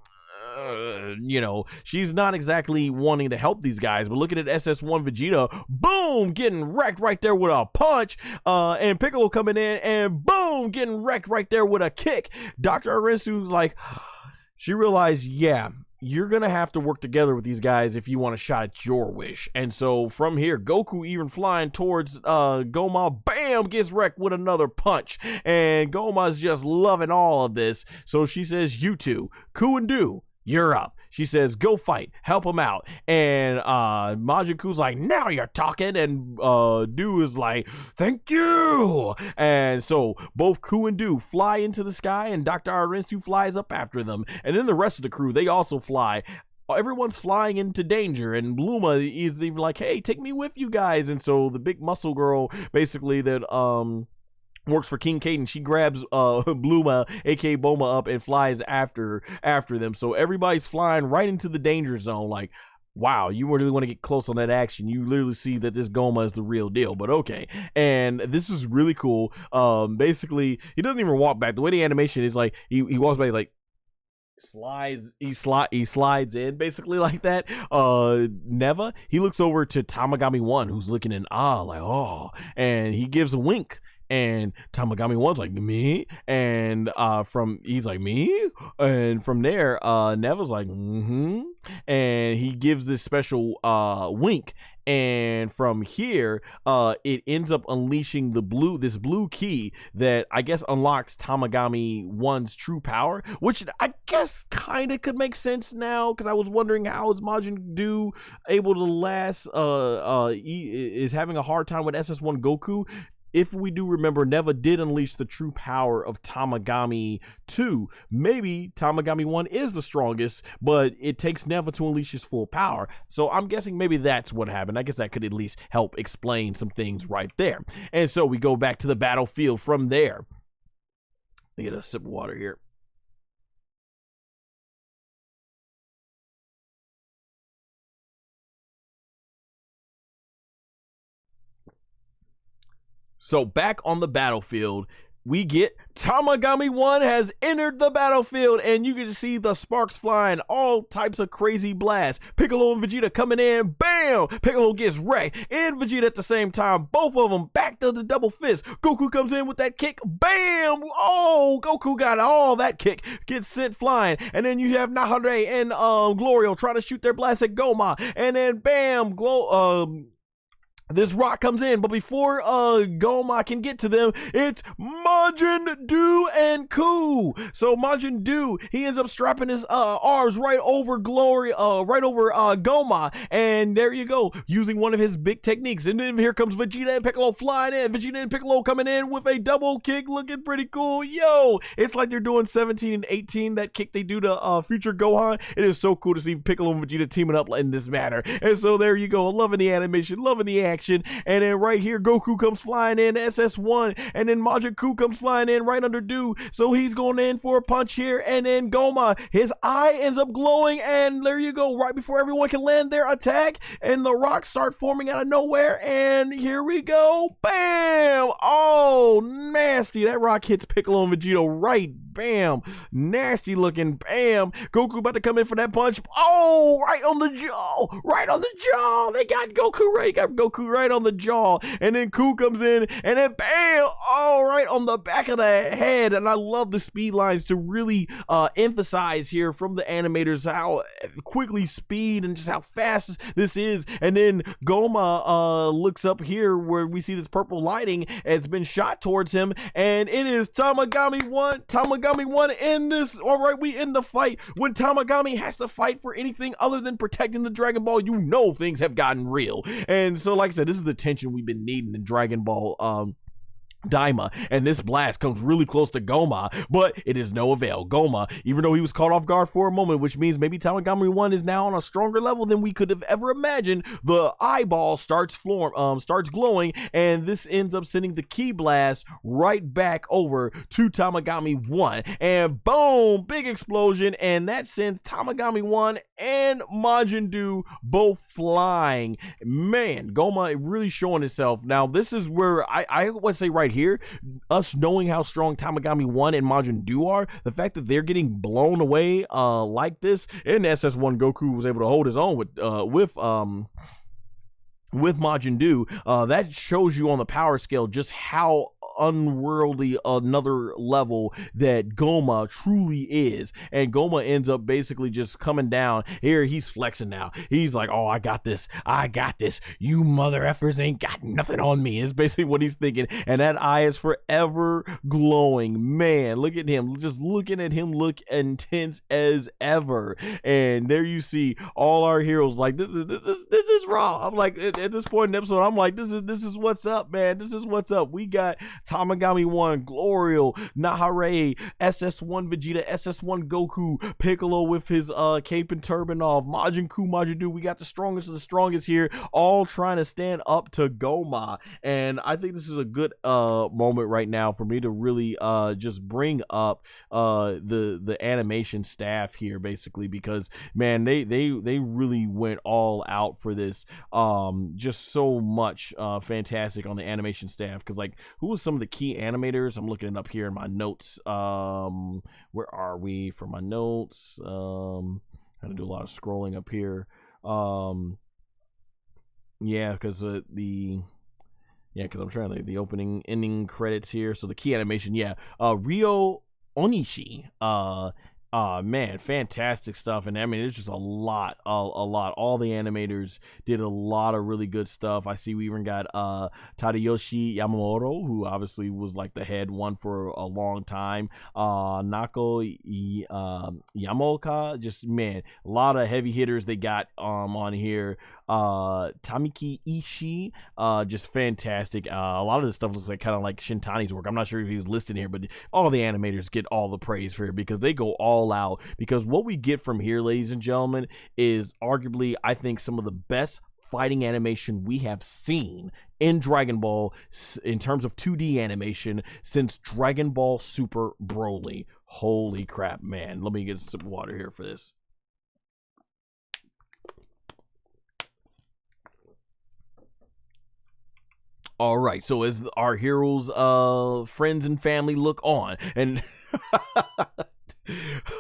you know, she's not exactly wanting to help these guys, but looking at SS1 Vegeta, boom, getting wrecked right there with a punch, and Piccolo coming in and boom, getting wrecked right there with a kick. Dr. Arensu's like, she realized, yeah, you're gonna have to work together with these guys if you want a shot at your wish. And so from here, Goku even flying towards Gomah, bam, gets wrecked with another punch, and Gomah's just loving all of this. So she says, you two, Kuu and Duu, you're up. She says, go fight, help him out. And Majin Kuu's like, now you're talking. And Duu is like, thank you. And so both Kuu and Duu fly into the sky, and Dr. Arensu flies up after them. And then the rest of the crew, they also fly. Everyone's flying into danger, and Bulma is even like, hey, take me with you guys. And so the big muscle girl, basically, that works for King Caden, she grabs Bulma, aka Boma, up and flies after them. So everybody's flying right into the danger zone. Like, wow, you really want to get close on that action. You literally see that this Gomah is the real deal, but okay. And this is really cool. Basically, he doesn't even walk back. The way the animation is, like, he walks back, like, he slides in basically like that. Neva, he looks over to Tamagami 1, who's looking in awe, like, oh, and he gives a wink. And Tamagami 1's like, me? And he's like, me? And from there, Neva's like, mm-hmm. And he gives this special wink. And from here, it ends up unleashing this blue key that I guess unlocks Tamagami 1's true power, which I guess kind of could make sense now, because I was wondering, how is Majin Duu able to last, is having a hard time with SS1 Goku. If we do remember, Neva did unleash the true power of Tamagami 2. Maybe Tamagami 1 is the strongest, but it takes Neva to unleash his full power. So I'm guessing maybe that's what happened. I guess that could at least help explain some things right there. And so we go back to the battlefield from there. Let me get a sip of water here. So back on the battlefield, we get Tamagami 1 has entered the battlefield, and you can see the sparks flying, all types of crazy blasts. Piccolo and Vegeta coming in, bam! Piccolo gets wrecked, and Vegeta at the same time, both of them back to the double fist. Goku comes in with that kick, bam! Oh, Goku got all that kick, gets sent flying, and then you have Nahare and Glorio trying to shoot their blast at Gomah, and then bam, this rock comes in, but before Gomah can get to them, it's Majin Duu and Kuu. So Majin Duu, he ends up strapping his arms right over Gomah, and there you go, using one of his big techniques. And then here comes Vegeta and Piccolo flying in. Vegeta and Piccolo coming in with a double kick, looking pretty cool. Yo, it's like they're doing 17 and 18, that kick they do to future Gohan. It is so cool to see Piccolo and Vegeta teaming up in this manner. And so there you go, loving the animation, loving the action. And then right here, Goku comes flying in, SS1, and then Majin Kuu comes flying in right under Duu, so he's going in for a punch here, and then Gomah, his eye ends up glowing, and there you go, right before everyone can land their attack, and the rocks start forming out of nowhere, and here we go, bam! Oh, nasty, that rock hits Piccolo and Vegeta right, bam, nasty looking, bam, Goku about to come in for that punch, oh, right on the jaw, they got Goku right on the jaw, and then Kuu comes in, and then bam, oh, right on the back of the head. And I love the speed lines to really emphasize here from the animators how quickly speed and just how fast this is. And then Gomah looks up here where we see this purple lighting has been shot towards him, and it is Tamagami 1 in this. All right, we end the fight. When Tamagami has to fight for anything other than protecting the Dragon Ball, you know things have gotten real. And so like I said, this is the tension we've been needing in Dragon Ball DAIMA, and this blast comes really close to Gomah, but it is no avail. Gomah, even though he was caught off guard for a moment, which means maybe Tamagami 1 is now on a stronger level than we could have ever imagined, the eyeball starts glowing, and this ends up sending the ki blast right back over to Tamagami 1, and boom, big explosion, and that sends Tamagami 1 and Majin Duu both flying. Man, Gomah really showing itself. Now, this is where I would say right here, us knowing how strong Tamagami 1 and Majin Duu are, the fact that they're getting blown away like this, and SS1 Goku was able to hold his own with Majin Duu, that shows you on the power scale just how unworldly another level that Gomah truly is. And Gomah ends up basically just coming down here. He's flexing now. He's like, oh, I got this, you mother effers ain't got nothing on me, is basically what he's thinking. And that eye is forever glowing. Man, look at him, just looking at him look intense as ever. And there you see all our heroes like, this is raw. I'm like, at this point in the episode, I'm like, this is what's up, man. This is what's up. We got Tamagami 1, Glorio, Nahare, SS1 Vegeta, SS1 Goku, Piccolo with his cape and turban off, Majin Kuu, Majin Duu. We got the strongest of the strongest here, all trying to stand up to Gomah. And I think this is a good moment right now for me to really just bring up the animation staff here, basically, because man, they really went all out for this. Just so much fantastic on the animation staff, because like, who was some of the key animators? I'm looking it up here in my notes. Where are we for my notes? Had to do a lot of scrolling up here. Yeah, because because I'm trying to the opening ending credits here. So the key animation, Ryo Onishi. Man, fantastic stuff. And I mean, it's just a lot. All the animators did a lot of really good stuff. I see we even got Tadayoshi Yamamoto, who obviously was like the head one for a long time. Nako Yamoka, just man, a lot of heavy hitters they got on here. Tamiki Ishii, just fantastic. A lot of this stuff looks like kind of like Shintani's work. I'm not sure if he was listed here, but all the animators get all the praise for it because they go all out. Because what we get from here, ladies and gentlemen, is arguably, I think, some of the best fighting animation we have seen in Dragon Ball in terms of 2D animation since Dragon Ball Super Broly. Holy crap, man. Let me get a sip of water here for this. All right, so as our heroes, friends and family look on, and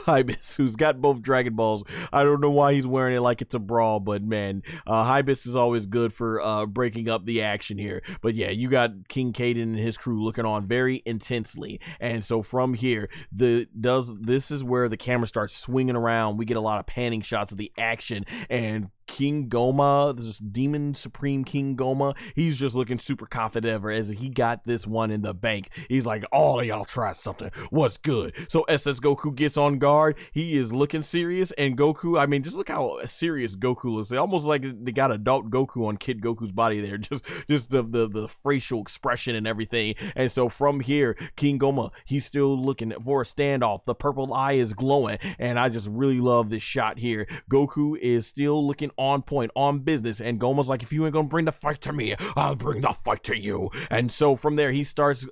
Hibis, who's got both Dragon Balls. I don't know why he's wearing it like it's a brawl, but man, Hibis is always good for breaking up the action here. But yeah, you got King Caden and his crew looking on very intensely, and so from here, this is where the camera starts swinging around. We get a lot of panning shots of the action, and King Gomah, this is Demon Supreme King Gomah, he's just looking super confident ever as he got this one in the bank. He's like, all of y'all try something. What's good? So SS Goku gets on guard. He is looking serious, and Goku, I mean, just look how serious Goku looks. Almost like they got adult Goku on Kid Goku's body there. Just the facial expression and everything. And so from here, King Gomah, he's still looking for a standoff. The purple eye is glowing, and I just really love this shot here. Goku is still looking on point, on business, and Goma's like, if you ain't gonna bring the fight to me, I'll bring the fight to you. And so from there, he starts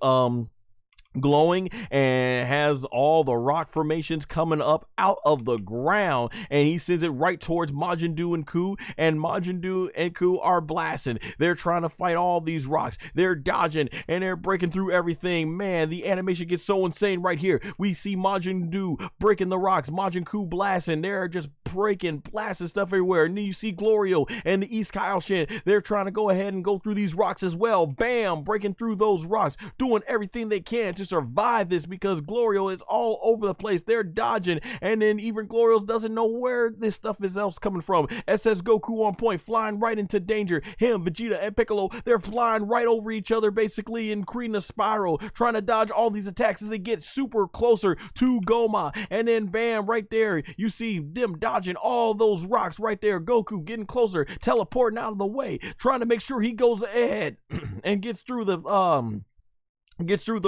glowing and has all the rock formations coming up out of the ground, and he sends it right towards Majin Duu and Kuu, and Majin Duu and Kuu are blasting. They're trying to fight all these rocks. They're dodging and they're breaking through everything. Man, the animation gets so insane right here. We see Majin Duu breaking the rocks, Majin Kuu blasting. They're just blasting stuff everywhere. And then you see Glorio and the East Kaioshin. They're trying to go ahead and go through these rocks as well. Bam, breaking through those rocks, doing everything they can to survive this, because Glorio is all over the place. They're dodging, and then even Glorio doesn't know where this stuff is else coming from. SS Goku on point, flying right into danger. Him, Vegeta, and Piccolo, they're flying right over each other basically and creating a spiral, trying to dodge all these attacks as they get super closer to Gomah. And then bam, right there, you see them dodging all those rocks right there. Goku getting closer, teleporting out of the way, trying to make sure he goes ahead and gets through the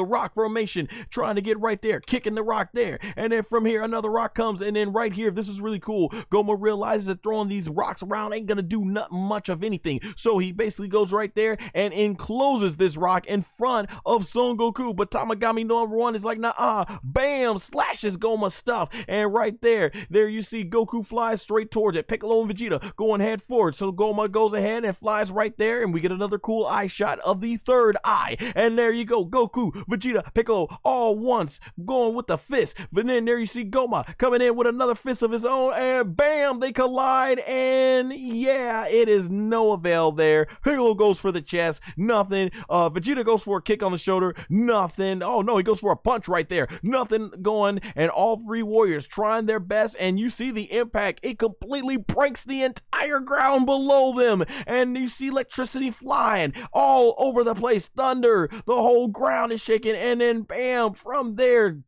rock formation, trying to get right there, kicking the rock there. And then from here, another rock comes, and then right here, this is really cool. Gomah realizes that throwing these rocks around ain't gonna do not much of anything. So he basically goes right there and encloses this rock in front of Son Goku. But Tamagami #1 is like, nah, bam, slashes Gomah's stuff. And right there you see Goku flies straight towards it. Piccolo and Vegeta going head forward. So Gomah goes ahead and flies right there, and we get another cool eye shot of the third eye. And there you go. Goku, Vegeta, Piccolo, all once going with the fist. But then there you see Gomah coming in with another fist of his own, and bam, they collide, and yeah, it is no avail there. Piccolo goes for the chest, nothing. Vegeta goes for a kick on the shoulder, nothing. Oh no, he goes for a punch right there, nothing going. And all three warriors trying their best, and you see the impact. It completely breaks the entire ground below them, and you see electricity flying all over the place, thunder, the whole ground is shaking, and then bam, from there,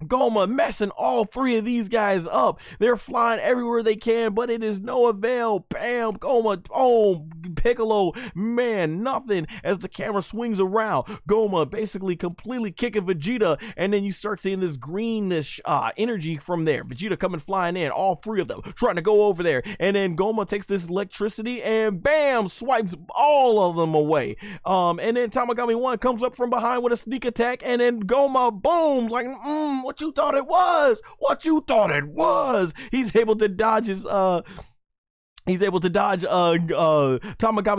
Gomah messing all three of these guys up. They're flying everywhere they can, but it is no avail. Bam, Gomah, oh, Piccolo, man, nothing. As the camera swings around, Gomah basically completely kicking Vegeta, and then you start seeing this greenish energy from there. Vegeta coming flying in, all three of them trying to go over there, and then Gomah takes this electricity and bam, swipes all of them away. And then Tamagami 1 comes up from behind with a sneak attack, and then Gomah, boom, like, what you thought it was? What you thought it was? He's able to dodge his Tamagami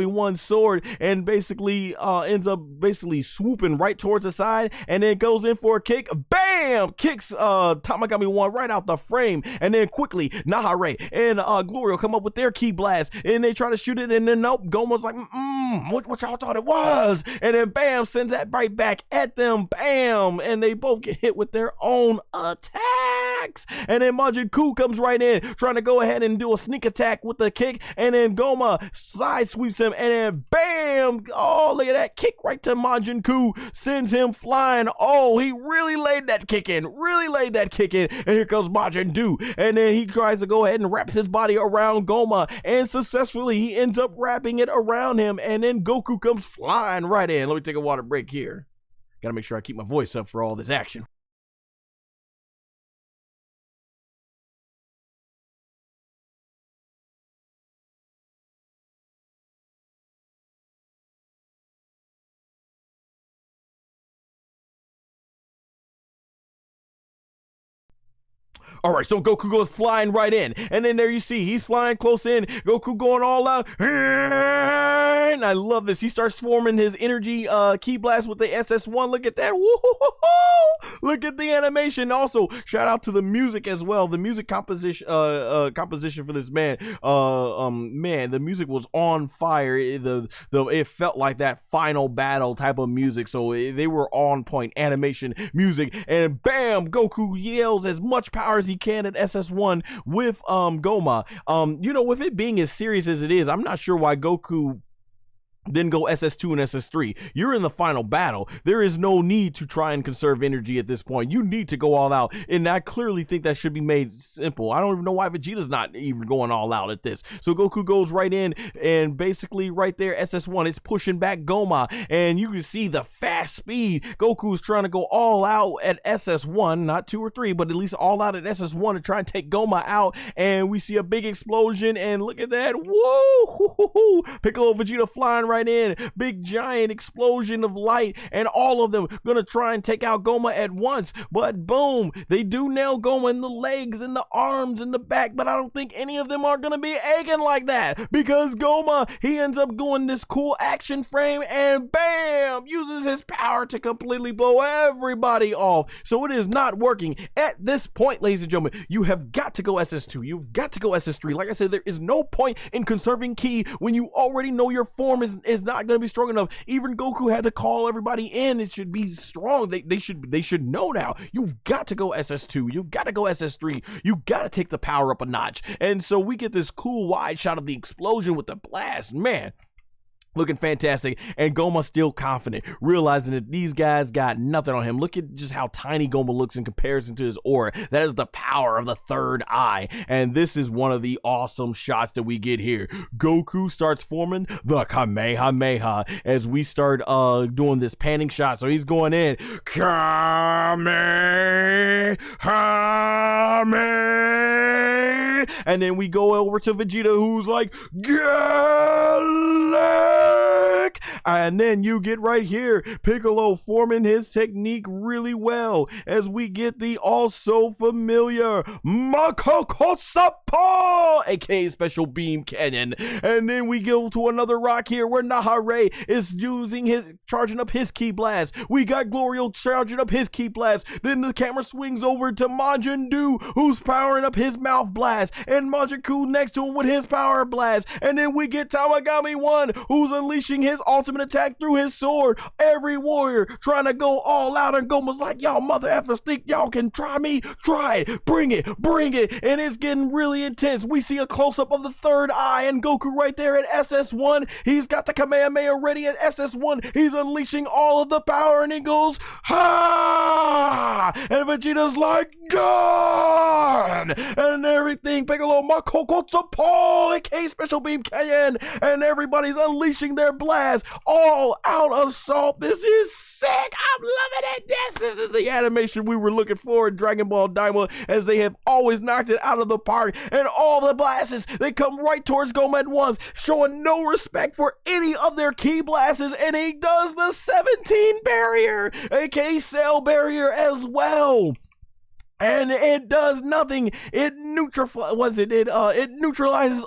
1's sword, and basically ends up basically swooping right towards the side, and then goes in for a kick. Bam! Kicks Tamagami 1 right out the frame, and then quickly Nahare and Glorio come up with their key blast, and they try to shoot it, and then nope, Gomah's like, what y'all thought it was? And then bam, sends that right back at them. Bam! And they both get hit with their own attacks. And then Majin Kuu comes right in, trying to go ahead and do a sneak attack with the kick, and then Gomah side sweeps him, and then bam, oh, look at that kick right to Majin Kuu, sends him flying. Oh, he really laid that kick in, and here comes Majin Duu, and then he tries to go ahead and wraps his body around Gomah, and successfully he ends up wrapping it around him, and then Goku comes flying right in. Let me take a water break here. Gotta make sure I keep my voice up for all this action. All right, so Goku goes flying right in, and then there you see he's flying close in. Goku going all out, and I love this. He starts forming his energy ki blast with the SS1. Look at that! Woo-hoo-hoo-hoo! Look at the animation. Also, shout out to the music as well. The music composition for this man. Man, the music was on fire. It felt like that final battle type of music. So they were on point. Animation, music, and bam! Goku yells as much power as he can at SS1 with Gomah. You know, with it being as serious as it is, I'm not sure why Goku then go SS2 and SS3. You're in the final battle. There is no need to try and conserve energy at this point. You need to go all out, and I clearly think that should be made simple. I don't even know why Vegeta's not even going all out at this. So Goku goes right in, and basically right there, SS1, it's pushing back Gomah, and you can see the fast speed. Goku's trying to go all out at SS1, not 2 or 3, but at least all out at SS1 to try and take Gomah out, and we see a big explosion, and look at that. Whoa! Piccolo Vegeta flying right in, big giant explosion of light, and all of them gonna try and take out Gomah at once, but boom, they do nail Gomah in the legs and the arms and the back, but I don't think any of them are gonna be aching like that, because Gomah, he ends up doing this cool action frame, and bam, uses his power to completely blow everybody off. So it is not working at this point, ladies and gentlemen. You have got to go SS2, you've got to go SS3. Like I said, there is no point in conserving ki when you already know your form is not going to be strong enough. Even Goku had to call everybody in. It should be strong. They should know now. You've got to go SS2. You've got to go SS3. You got to take the power up a notch. And so we get this cool wide shot of the explosion with the blast. Man, looking fantastic, and Gomah still confident, realizing that these guys got nothing on him. Look at just how tiny Gomah looks in comparison to his aura. That is the power of the third eye, and this is one of the awesome shots that we get here. Goku starts forming the Kamehameha as we start doing this panning shot. So he's going in, Kamehameha, and then we go over to Vegeta, who's like, Galactic! And then you get right here, Piccolo forming his technique really well as we get the also familiar Makokosapa, aka Special Beam Cannon. And then we go to another rock here where Nahare is charging up his ki blast. We got Glorio charging up his ki blast. Then the camera swings over to Majin Duu, who's powering up his mouth blast, and Majin Kuu next to him with his power blast. And then we get Tamagami 1, who's unleashing his ultimate attack through his sword. Every warrior trying to go all out, and Gomah's like, y'all mother effers think y'all can try me? Try it, bring it, and it's getting really intense. We see a close-up of the third eye, and Goku right there at SS1. He's got the Kamehameha ready at SS1. He's unleashing all of the power, and he goes, ha! And Vegeta's like, gone! And everything, Piccolo, Makokosapa, aka Special Beam Cannon, and everybody's unleashing their blast, all out assault. This is sick. I'm loving it. This is the animation we were looking for in Dragon Ball DAIMA, as they have always knocked it out of the park, and all the blasts, they come right towards Gomah at once, showing no respect for any of their ki blasts, and he does the 17 barrier, aka cell barrier as well. And it does nothing. It neutralizes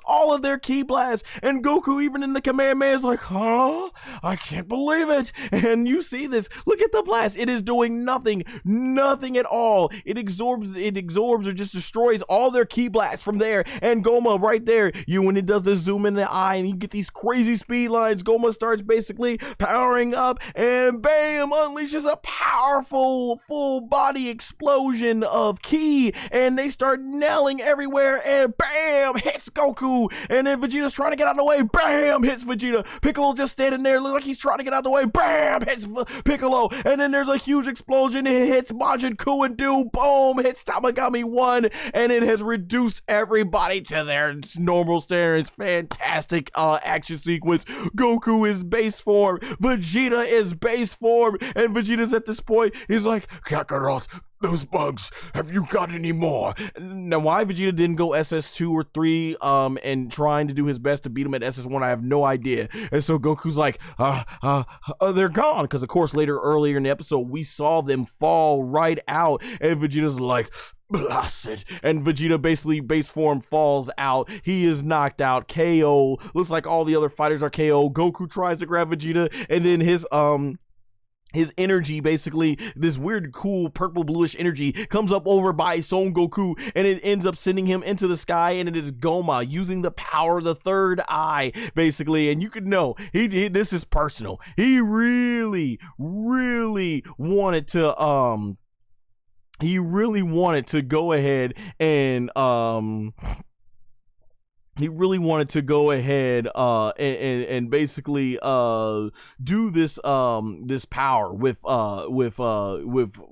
all of their ki blasts. And Goku, even in the Kamehameha, is like, huh? I can't believe it. And you see this. Look at the blast. It is doing nothing. Nothing at all. It absorbs or just destroys all their ki blasts from there. And Gomah right there, when it does the zoom in the eye and you get these crazy speed lines, Gomah starts basically powering up, and bam, unleashes a powerful full body explosion of ki, and they start nailing everywhere, and bam, hits Goku. And then Vegeta's trying to get out of the way, bam, hits Vegeta. Piccolo just standing there, look like he's trying to get out of the way, bam, hits Piccolo. And then there's a huge explosion. It hits Majin Kuu and Duu, boom, hits Tamagami 1, and it has reduced everybody to their normal stairs. Fantastic action sequence. Goku is base form, Vegeta is base form, and Vegeta's at this point, he's like, Kakarot, those bugs, have you got any more? Now, why Vegeta didn't go SS2 or 3 and trying to do his best to beat him at SS1, I have no idea. And so Goku's like, they're gone, because of course earlier in the episode we saw them fall right out, and Vegeta's like, blasted, and Vegeta basically base form falls out. He is knocked out, KO. Looks like all the other fighters are KO. Goku tries to grab Vegeta, and then his energy, basically this weird cool purple bluish energy, comes up over by Son Goku, and it ends up sending him into the sky, and it is Gomah using the power of the third eye, basically. And you could know this is personal. He really wanted to go ahead and and basically do this power with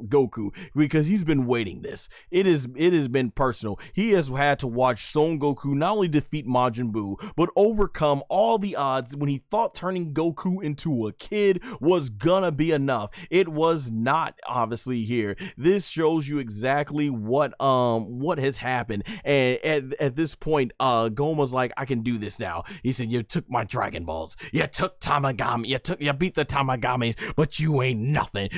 Goku, because he's been waiting this. It has been personal. He has had to watch Son Goku not only defeat Majin Buu, but overcome all the odds when he thought turning Goku into a kid was gonna be enough. It was not, obviously. Here, this shows you exactly what has happened. And at this point, Gomah was like, I can do this now. He said, you took my Dragon Balls, you took Tamagami, you beat the Tamagamis, but you ain't nothing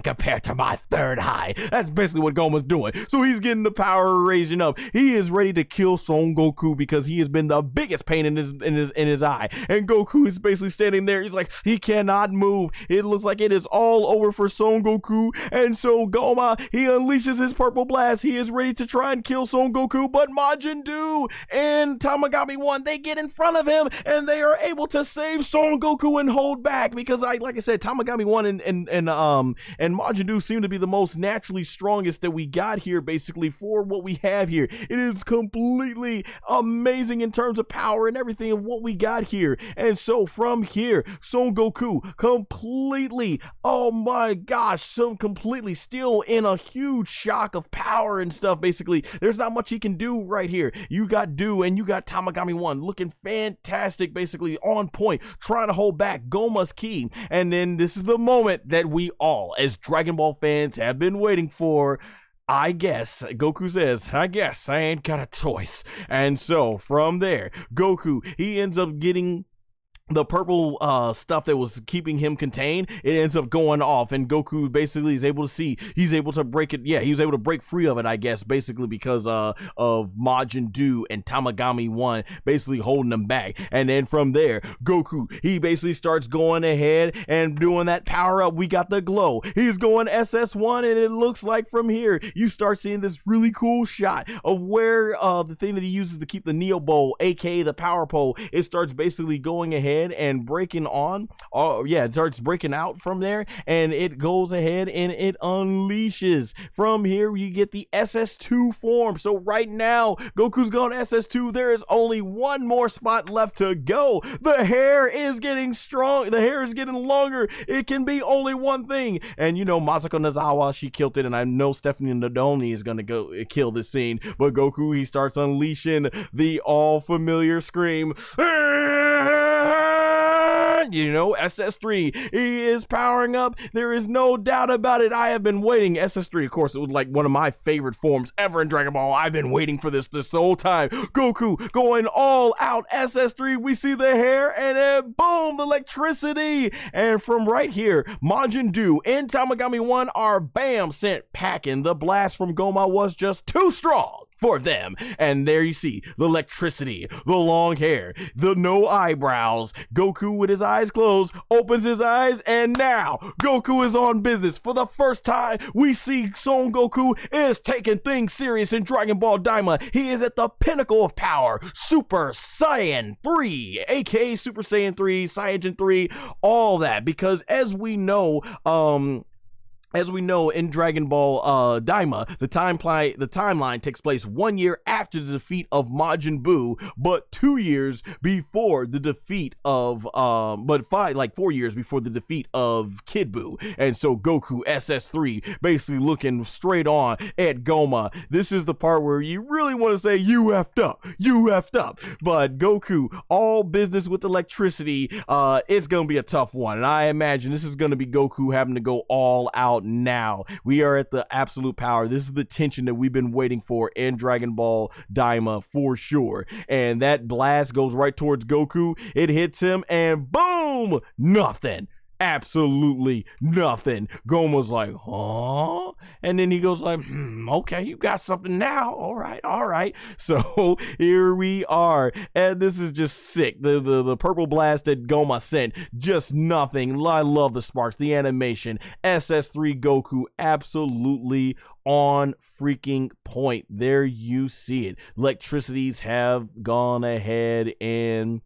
compared to my third eye. That's basically what Gomah's doing. So he's getting the power raising up. He is ready to kill Son Goku because he has been the biggest pain in his eye. And Goku is basically standing there. He's like, he cannot move. It looks like it is all over for Son Goku. And so Gomah, he unleashes his purple blast. He is ready to try and kill Son Goku, but Majin Duu and Tamagami 1, they get in front of him, and they are able to save Son Goku and hold back, because like I said, Tamagami 1 and Majin Duu seem to be the most naturally strongest that we got here, basically, for what we have here. It is completely amazing in terms of power and everything of what we got here. And so from here, Son Goku completely, oh my gosh, completely still in a huge shock of power and stuff. Basically, there's not much he can do right here. You got Duu and you got Tamagami 1 looking fantastic, basically on point, trying to hold back Gomah's ki. And then this is the moment that we all, as Dragon Ball fans, have been waiting for. I guess, Goku says, I guess I ain't got a choice. And so from there, Goku, he ends up getting the purple stuff that was keeping him contained. It ends up going off, and Goku basically is able to see, he's able to break it. Yeah, he was able to break free of it, I guess, basically because of Majin Duu and Tamagami 1 basically holding him back. And then from there, Goku, he basically starts going ahead and doing that power up. We got the glow. He's going SS1, and it looks like from here you start seeing this really cool shot of where the thing that he uses to keep the Neo Bowl, aka the power pole, it starts basically going ahead and breaking on. It starts breaking out from there, and it goes ahead and it unleashes. From here you get the SS2 form. So right now Goku's going SS2. There is only one more spot left to go. The hair is getting strong, the hair is getting longer. It can be only one thing, and you know, Masako Nozawa, she killed it, and I know Stephanie Nadoni is gonna go kill this scene. But Goku, he starts unleashing the all familiar scream. You know, SS3, he is powering up. There is no doubt about it. I have been waiting. SS3, of course, it was like one of my favorite forms ever in Dragon Ball. I've been waiting for this whole time. Goku going all out. SS3, we see the hair, and then boom, the electricity. And from right here, Majin Duu and Tamagami 1 are bam sent packing. The blast from Gomah was just too strong for them. And there you see the electricity, the long hair, the no eyebrows. Goku, with his eyes closed, opens his eyes, and now Goku is on business. For the first time, we see Son Goku is taking things serious in Dragon Ball DAIMA. He is at the pinnacle of power. Super Saiyan 3, aka Super Saiyan 3, Saiyan 3, all that, because as we know, in Dragon Ball DAIMA, the timeline takes place 1 year after the defeat of Majin Buu, but 2 years before the defeat of 4 years before the defeat of Kid Buu. And so Goku SS3 basically looking straight on at Gomah. This is the part where you really want to say you effed up. But Goku, all business with electricity, it's gonna be a tough one. And I imagine this is gonna be Goku having to go all out about now. We are at the absolute power. This is the tension that we've been waiting for in Dragon Ball DAIMA for sure. And that blast goes right towards Goku. It hits him and boom, nothing. Absolutely nothing. Goma's like, huh? And then he goes like, okay, you got something now. All right. So here we are. And this is just sick. The purple blast that Goma sent, just nothing. I love the sparks, the animation. SS3 Goku, absolutely on freaking point. There you see it. Electricities have gone ahead and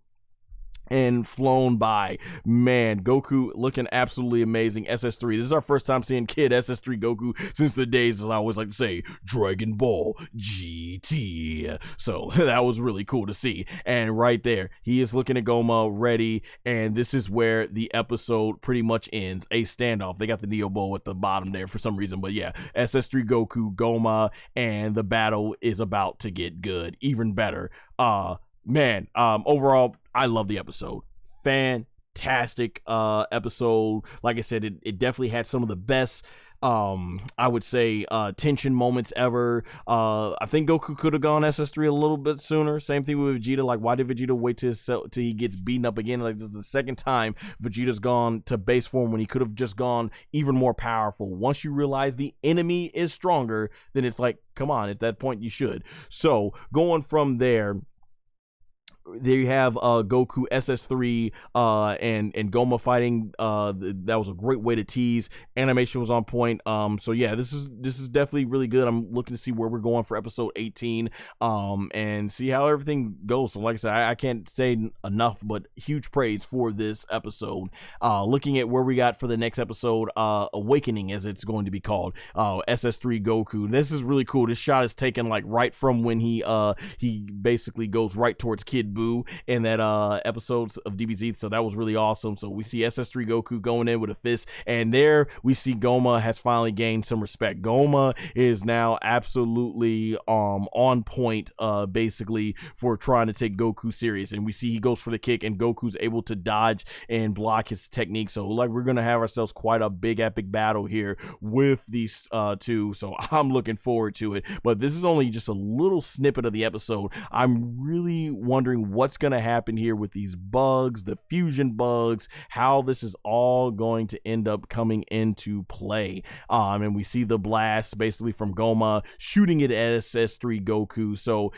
flown by. Man, Goku looking absolutely amazing. SS3, this is our first time seeing kid SS3 Goku since the days, as I always like to say, Dragon Ball GT. So that was really cool to see. And right there, he is looking at Goma ready, and this is where the episode pretty much ends. A standoff. They got the Neo Bow at the bottom there for some reason, but yeah, SS3 Goku, Goma, and the battle is about to get good, even better. Man, overall, I love the episode. Fantastic episode. Like I said, it definitely had some of the best, I would say, tension moments ever. I think Goku could have gone SS3 a little bit sooner. Same thing with Vegeta. Like, why did Vegeta wait till he gets beaten up again? Like, this is the second time Vegeta's gone to base form when he could have just gone even more powerful. Once you realize the enemy is stronger, then it's like, come on, at that point you should. So going from there you have Goku, SS3, and Goma fighting. That was a great way to tease. Animation was on point. So yeah, this is definitely really good. I'm looking to see where we're going for episode 18, and see how everything goes. So like I said, I can't say enough but huge praise for this episode. Looking at where we got for the next episode, Awakening, as it's going to be called, SS3 Goku. This is really cool. This shot is taken like right from when he basically goes right towards Kid Buu in that episodes of DBZ, so that was really awesome. So we see SS3 Goku going in with a fist, and there we see Goma has finally gained some respect. Goma is now absolutely on point, basically, for trying to take Goku serious, and we see he goes for the kick and Goku's able to dodge and block his technique. So like, we're gonna have ourselves quite a big epic battle here with these two, so I'm looking forward to it. But this is only just a little snippet of the episode. I'm really wondering what's going to happen here with these bugs, the fusion bugs, how this is all going to end up coming into play. And we see the blast basically from Goma shooting it at SS3 Goku. So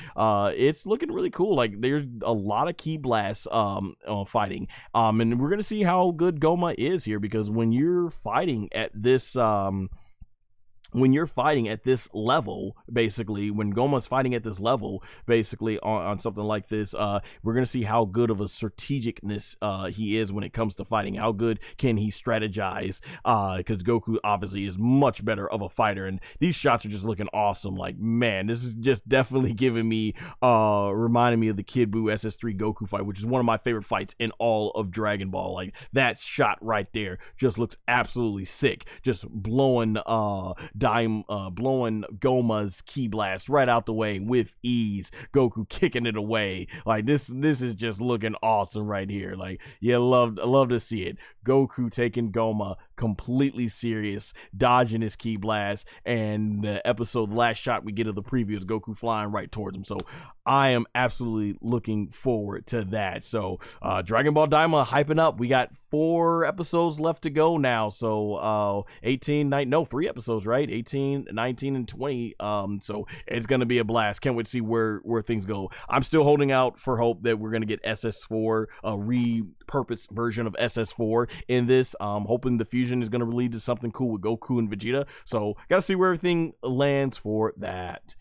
it's looking really cool. Like, there's a lot of ki blasts fighting. And we're going to see how good Goma is here, because when you're fighting at this level, basically, when Goma's fighting at this level, basically, on something like this, we're going to see how good of a strategicness he is when it comes to fighting. How good can he strategize? Because Goku obviously is much better of a fighter, and these shots are just looking awesome. Like, man, this is just definitely giving me, reminding me of the Kid Buu SS3 Goku fight, which is one of my favorite fights in all of Dragon Ball. Like, that shot right there just looks absolutely sick. Just blowing Goma's ki blast right out the way with ease. Goku kicking it away. Like, this is just looking awesome right here. Like, yeah, love to see it. Goku taking Goma completely serious, dodging his ki blast, and the last shot we get of the preview is Goku flying right towards him. So I am absolutely looking forward to that. So Dragon Ball DAIMA hyping up. We got 4 episodes left to go now. So 3 episodes, right? 18, 19, and 20. So it's going to be a blast. Can't wait to see where things go. I'm still holding out for hope that we're going to get SS4, a repurposed version of SS4 in this. Hoping the fusion is going to lead to something cool with Goku and Vegeta. So got to see where everything lands for that.